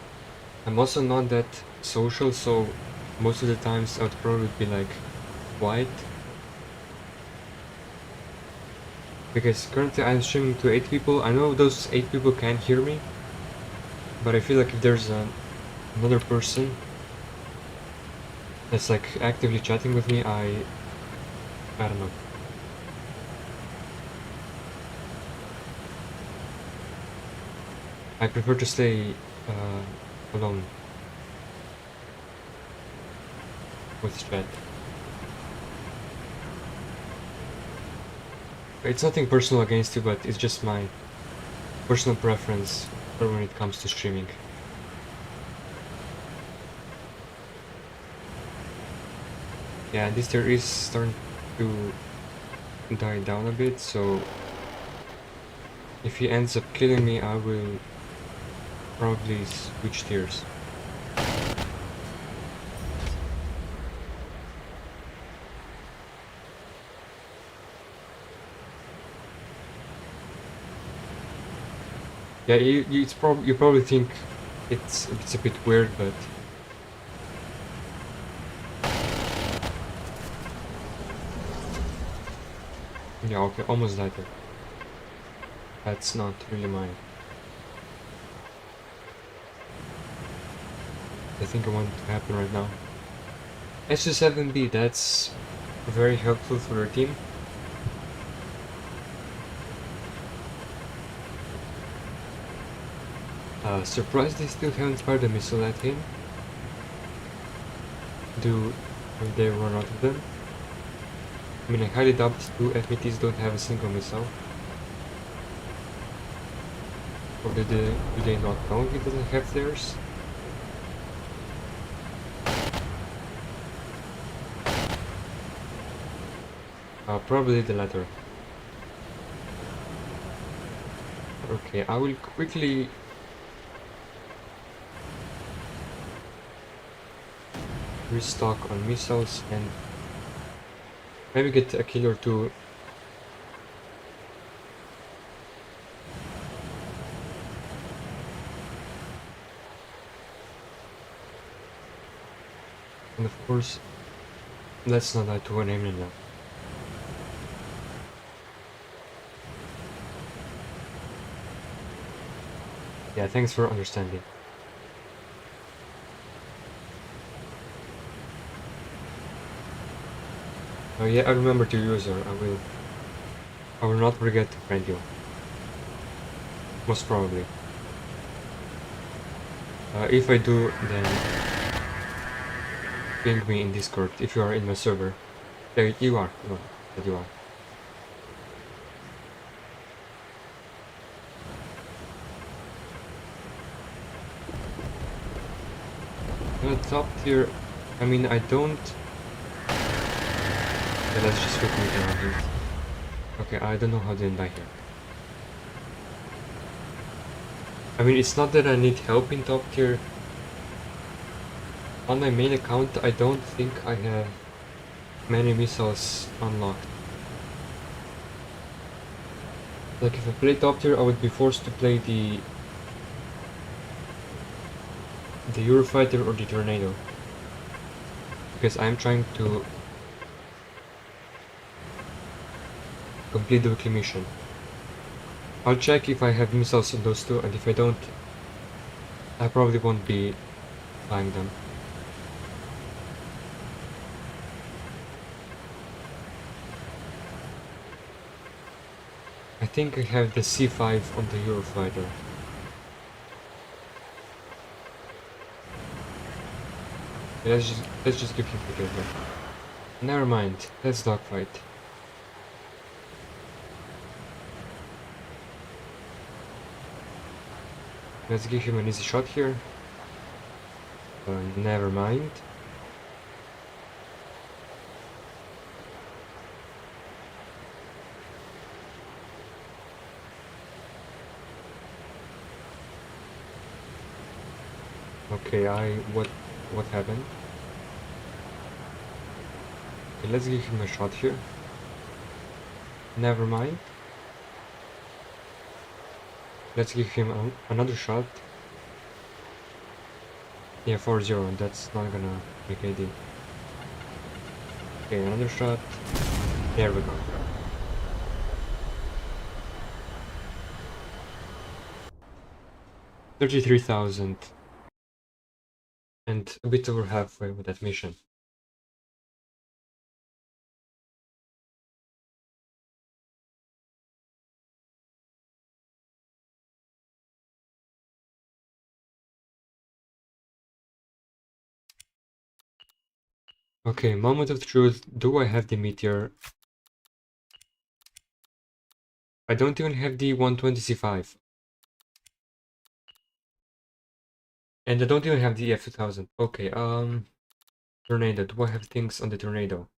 I'm also not that social, so most of the times I would probably be like quiet. Because currently I'm streaming to 8 people. I know those 8 people can hear me, but I feel like if there's another person that's like actively chatting with me, I don't know. I prefer to stay alone with chat. It's nothing personal against you, but it's just my personal preference for when it comes to streaming. Yeah, this tier is starting to die down a bit, so if he ends up killing me, I will probably switch tiers. Yeah, you probably think it's a bit weird, but yeah, okay, almost died there. That's not really mine. I think I want to happen right now. S27B, that's very helpful for your team. Surprised they still haven't fired a missile at him. Will they run out of them? I mean, I highly doubt two FMTs don't have a single missile. Or do they not know he doesn't have theirs? Probably the latter. Okay, I will quickly restock on missiles and maybe get a kill or two. And of course, let's not die to an enemy now. Yeah, thanks for understanding. Oh yeah, I remember to use her. I will not forget to friend you. Most probably. If I do, then ping me in Discord if you are in my server. There you are. No, that you are. Top tier. I mean, I don't. Yeah, let's just quickly down here. Okay, I don't know how they die here. I mean, it's not that I need help in top tier. On my main account, I don't think I have many missiles unlocked. Like, if I play top tier, I would be forced to play the Eurofighter or the Tornado. Because I'm trying to complete the weekly mission. I'll check if I have missiles on those two, and if I don't, I probably won't be buying them. I think I have the C5 on the Eurofighter. Let's just keep him together. Never mind, let's dogfight. Let's give him an easy shot here. Never mind. Okay, what happened? Okay, let's give him a shot here. Never mind. Let's give him another shot. Yeah, 4-0, that's not gonna make any deal. Okay, another shot. There we go. $33,000. And a bit over halfway with that mission. Okay, moment of truth. Do I have the meteor? I don't even have the 120C5. And I don't even have the F-2000. Okay, Tornado. Do I have things on the Tornado?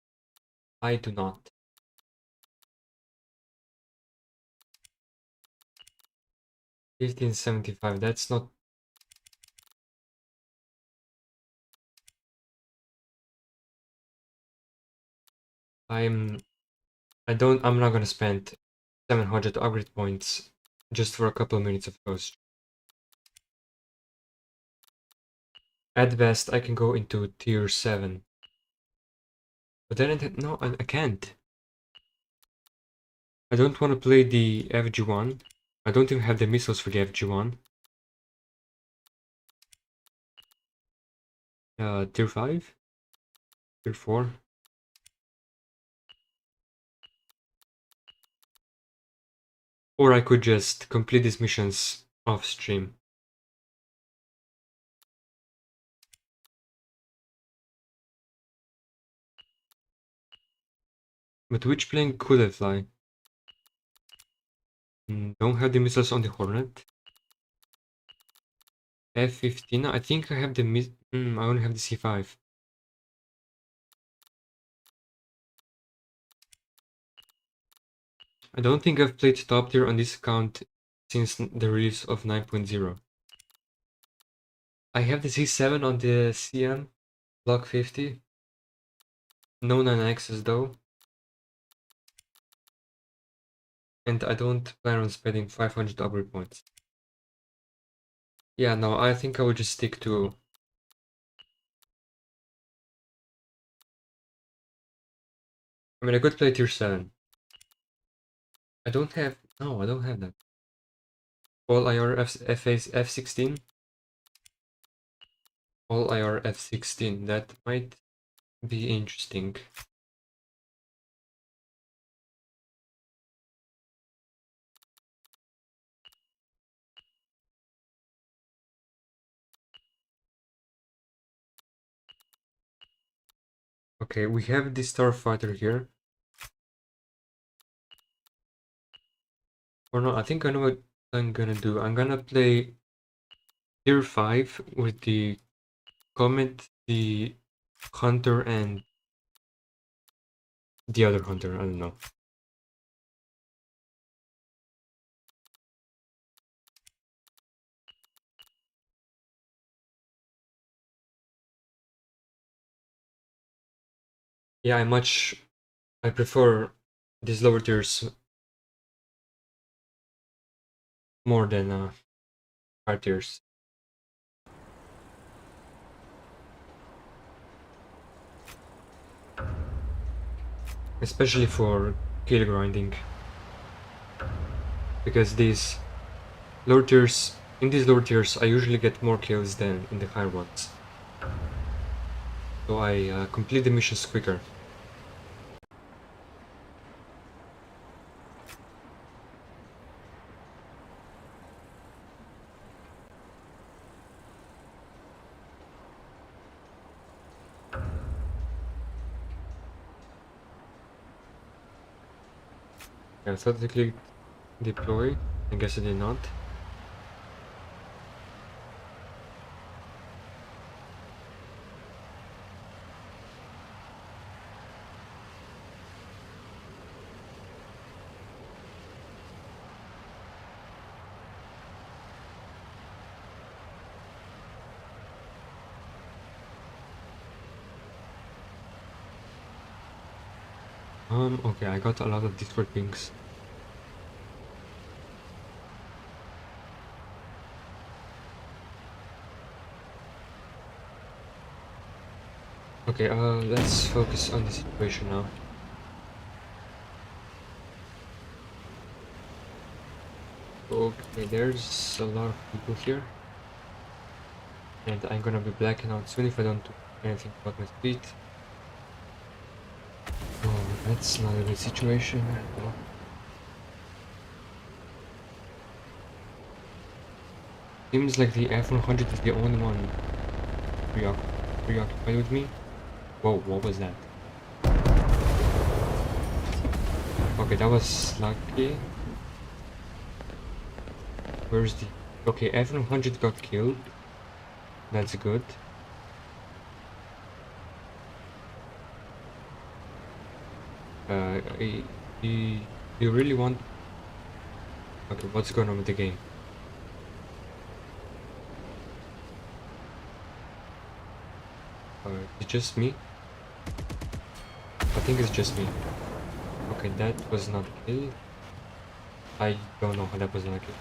I do not. $15.75, that's not... I'm not gonna spend 700 upgrade points just for a couple of minutes of ghost. At best, I can go into tier 7. But then no, I can't. I don't want to play the FG1. I don't even have the missiles for the FG1. Tier 5? Tier 4? Or I could just complete these missions off stream. But which plane could I fly? Don't have the missiles on the Hornet. F-15, I think I have the I only have the C5. I don't think I've played top tier on this account since the release of 9.0. I have the C7 on the CM Block 50. No 9Xs though. And I don't plan on spending 500 upgrade points. Yeah, no, I think I will just stick to... I mean, I could play tier 7. I don't have... No, I don't have that. All IR F16? All IR F16, that might be interesting. Okay, we have the Starfighter here. Or no, I think I know what I'm gonna do. I'm gonna play tier 5 with the Comet, the Hunter, and the other Hunter, I don't know. Yeah, I prefer these lower tiers more than higher tiers. Especially for kill grinding. Because these lower tiers, in these lower tiers, I usually get more kills than in the higher ones. So I complete the missions quicker. I thought I clicked deploy. I guess I did not. Okay, I got a lot of Discord pings. Okay, let's focus on the situation now. Okay, there's a lot of people here. And I'm gonna be blacking out soon if I don't do anything about my speed. Oh, that's not a good situation. Seems like the F-100 is the only one preoccupied with me. Whoa, what was that? Okay, that was lucky. Where's the... Okay, F-100 got killed. That's good. You really want... Okay, what's going on with the game? Is it just me? I think it's just me. Okay, that was not a kill. I don't know how that was not a kill.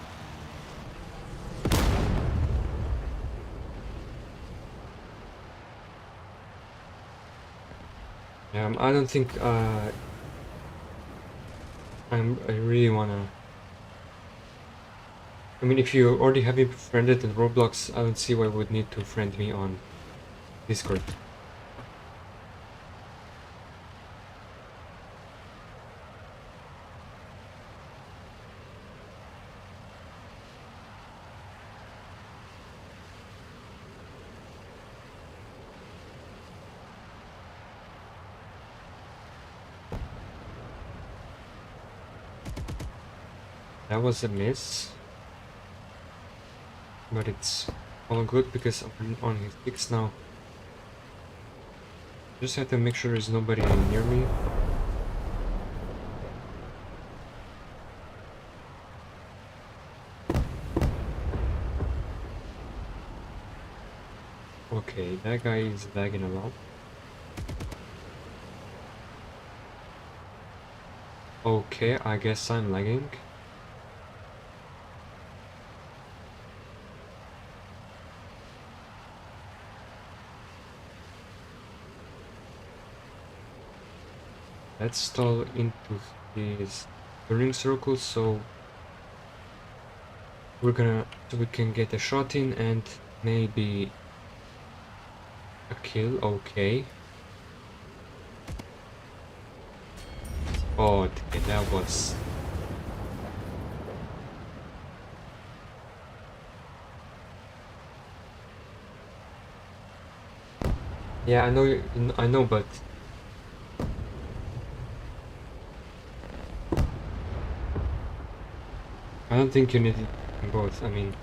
I don't think I really wanna... I mean, if you already have me friended in Roblox, I don't see why you would need to friend me on Discord. That was a miss. But it's all good because I'm on his 6 now. Just have to make sure there's nobody near me. Okay, that guy is lagging a lot. Okay, I guess I'm lagging. Let's stall into his turning circle so we can get a shot in and maybe a kill. Okay. Oh, okay, that was... Yeah, I know, but I don't think you need it in both. I mean,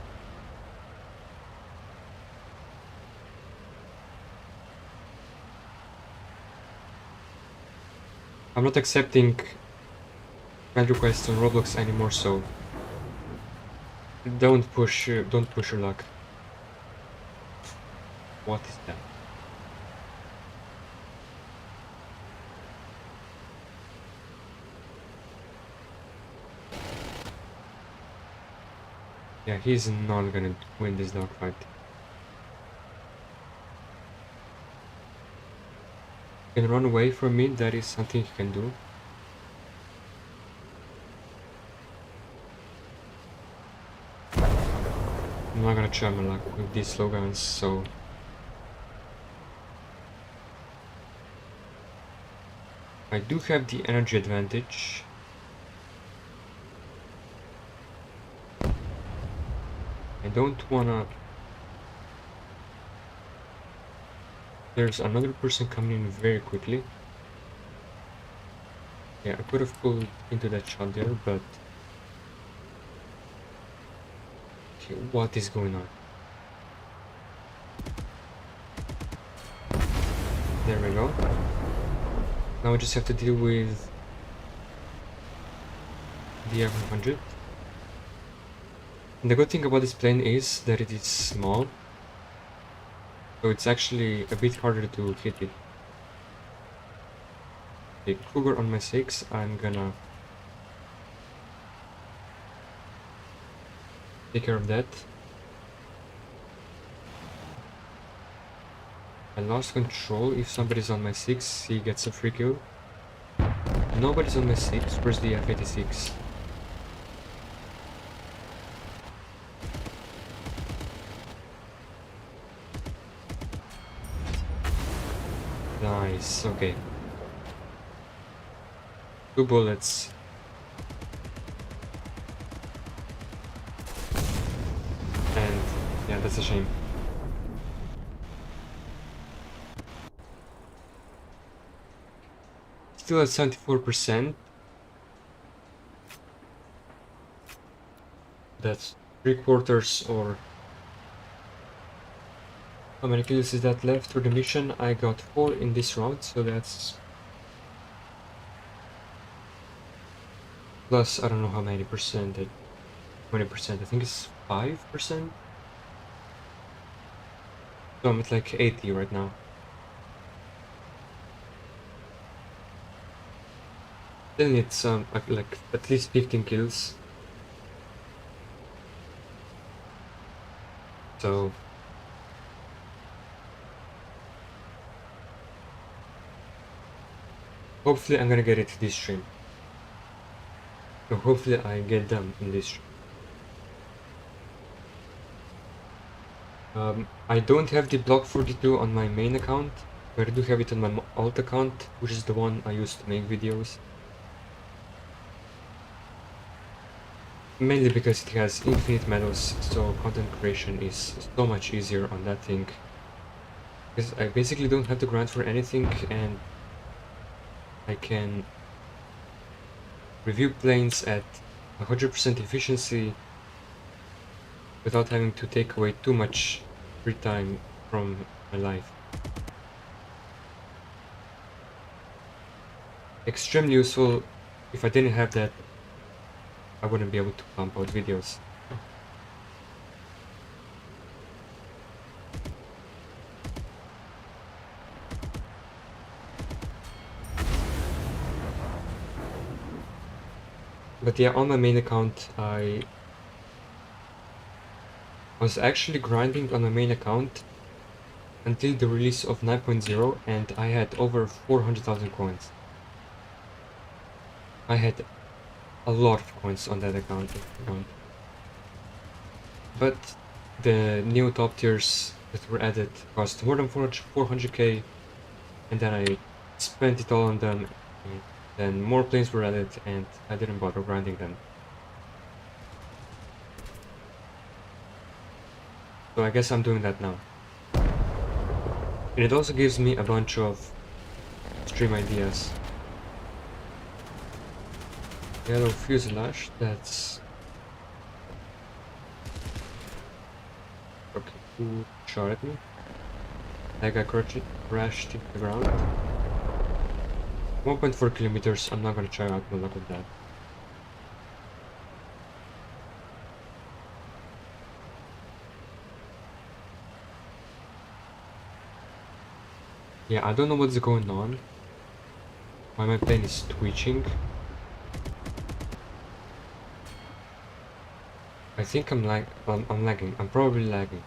I'm not accepting friend requests on Roblox anymore, so don't push your luck. What is that? Yeah, he's not gonna win this dogfight. He can run away from me, that is something he can do. I'm not gonna try my luck with these slow guns, so... I do have the energy advantage. I don't wanna... There's another person coming in very quickly. Yeah, I could have pulled into that shot there, but... Okay, what is going on? There we go. Now I just have to deal with the F-100. And the good thing about this plane is that it is small, so it's actually a bit harder to hit it. The Cougar on my 6, I'm gonna take care of that. I lost control. If somebody's on my 6, he gets a free kill. Nobody's on my 6. Where's the F-86? Nice, okay. 2 bullets. And yeah, that's a shame. Still at 74%. That's 3/4 or How many kills is that left for the mission? I got 4 in this round, so that's plus I don't know how many percent. 20%. I think it's 5%. So I'm at like 80 right now. Still need some like at least 15 kills. So hopefully I'm gonna get it this stream. So hopefully I get them in this stream. I don't have the Block42 on my main account, but I do have it on my alt account, which is the one I use to make videos. Mainly because it has infinite medals, so content creation is so much easier on that thing. Because I basically don't have to grind for anything, and I can review planes at 100% efficiency without having to take away too much free time from my life. Extremely useful. If I didn't have that, I wouldn't be able to pump out videos. But yeah, on my main account, I was actually grinding on my main account until the release of 9.0, and I had over 400,000 coins. I had a lot of coins on that account. But the new top tiers that were added cost more than 400k, and then I spent it all on them, and then more planes were added, and I didn't bother grinding them. So I guess I'm doing that now. And it also gives me a bunch of stream ideas. Yellow fuselage, that's... Okay, who shot at me? That guy crashed into the ground. 1.4 kilometers, I'm not gonna try out my luck with that. Yeah, I don't know what's going on. Why my plane is twitching. I think I'm lagging. I'm probably lagging.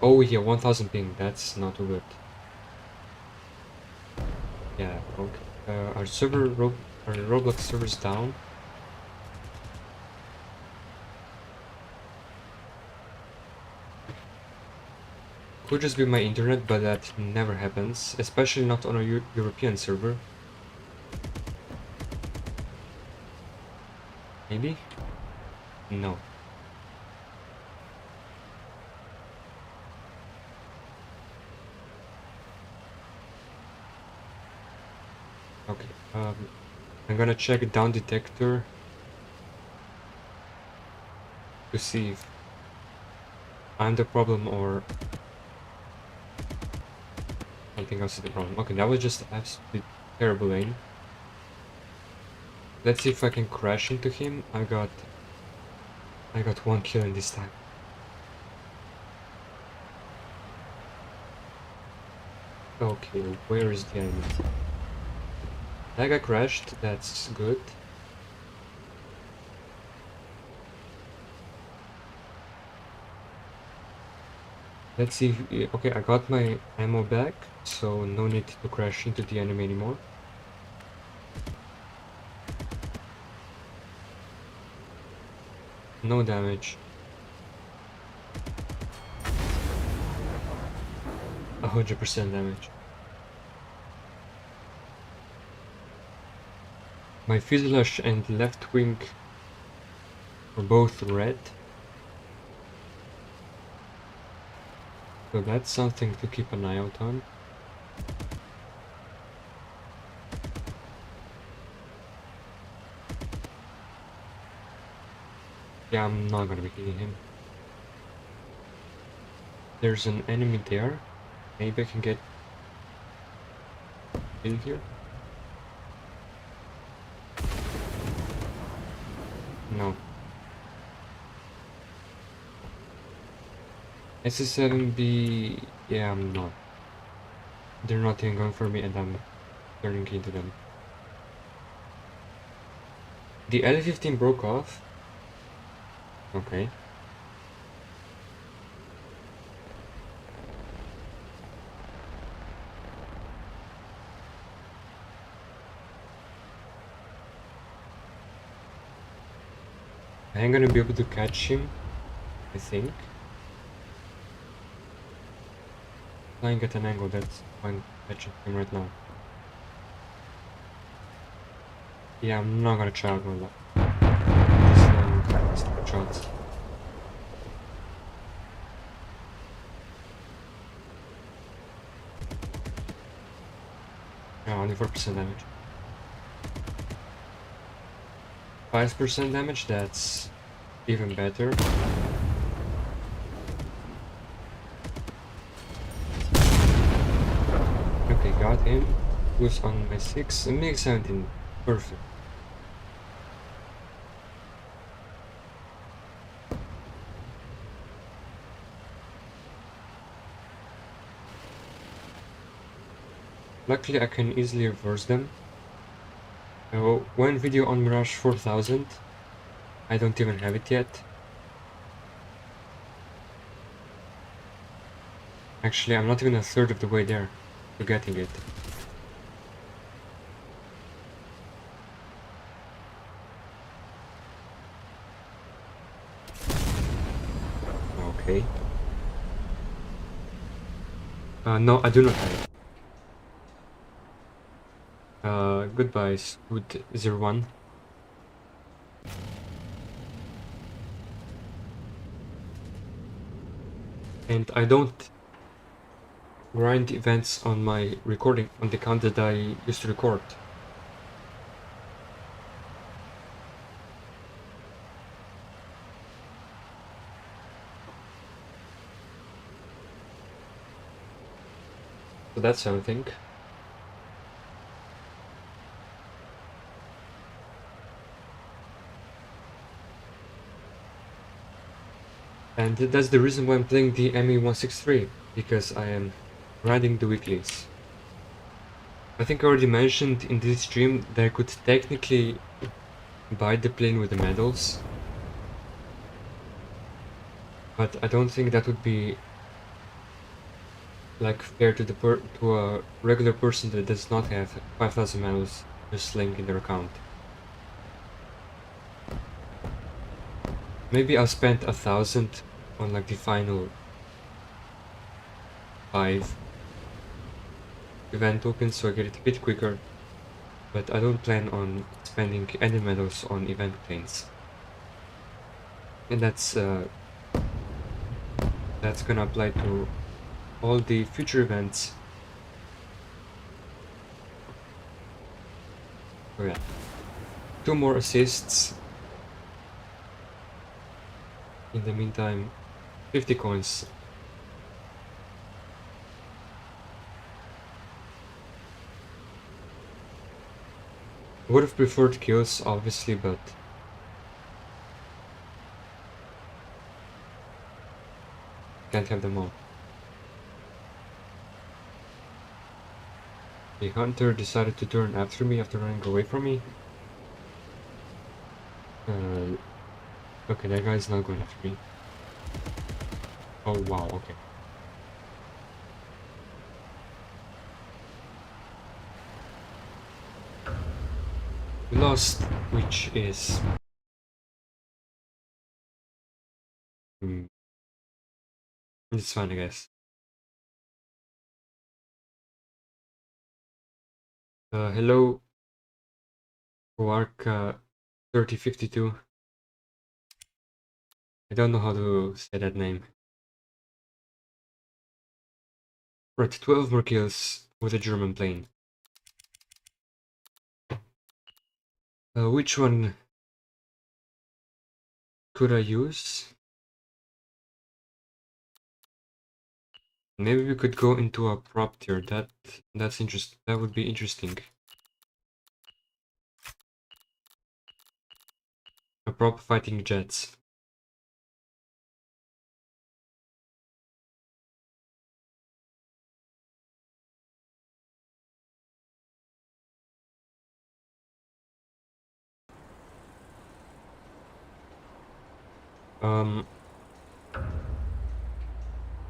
Oh yeah, 1000 ping. That's not too good. Yeah, okay. Our Roblox server's down. Could just be my internet, but that never happens, especially not on a European server. Maybe? No. Okay, I'm gonna check down detector to see if I'm the problem or something else is the problem. Okay, that was just absolutely terrible aim. Let's see if I can crash into him. I got 1 kill in this time. Okay, where is the enemy? That guy crashed, that's good. Let's see if, okay, I got my ammo back, so no need to crash into the enemy anymore. No damage. 100% damage. My fuselage and left wing were both red. So that's something to keep an eye out on. Yeah, I'm not gonna be hitting him. There's an enemy there. Maybe I can get in here. No. SS7B, yeah, I'm not. They're not even going for me and I'm turning into them. The L-15 broke off. Okay. I'm gonna be able to catch him, I think. Flying at an angle, that's fine catching him right now. Yeah, I'm not gonna try out my luck. These long shots. Yeah, only 4% damage. 5% damage, that's even better. Okay, got him. Who's on my 6? MiG-17. Perfect. Luckily, I can easily reverse them. One video on Mirage 4000. I don't even have it yet. Actually, I'm not even a third of the way there to getting it. Okay. No, I do not have it. Goodbye, Scoot01. And I don't grind events on my recording on the account that I used to record. So that's something. And that's the reason why I'm playing the ME163, because I am grinding the weeklies. I think I already mentioned in this stream that I could technically buy the plane with the medals, but I don't think that would be like fair to to a regular person that does not have 5,000 medals just laying in their account. Maybe I'll spend 1,000 on like the final 5 event tokens so I get it a bit quicker, but I don't plan on spending any medals on event planes. And that's gonna apply to all the future events. Oh yeah. 2 more assists. In the meantime, 50 coins. Would have preferred kills, obviously, but can't have them all. The hunter decided to turn after me after running away from me. Okay, that guy's not going after me. Oh wow, okay. We lost, which is... it's fine, I guess. Hello, Warka 3052. I don't know how to say that name. Right, 12 more kills with a German plane. Which one could I use? Maybe we could go into a prop tier. That's interesting. That would be interesting. A prop fighting jets.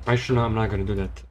Actually, no, I'm not gonna do that.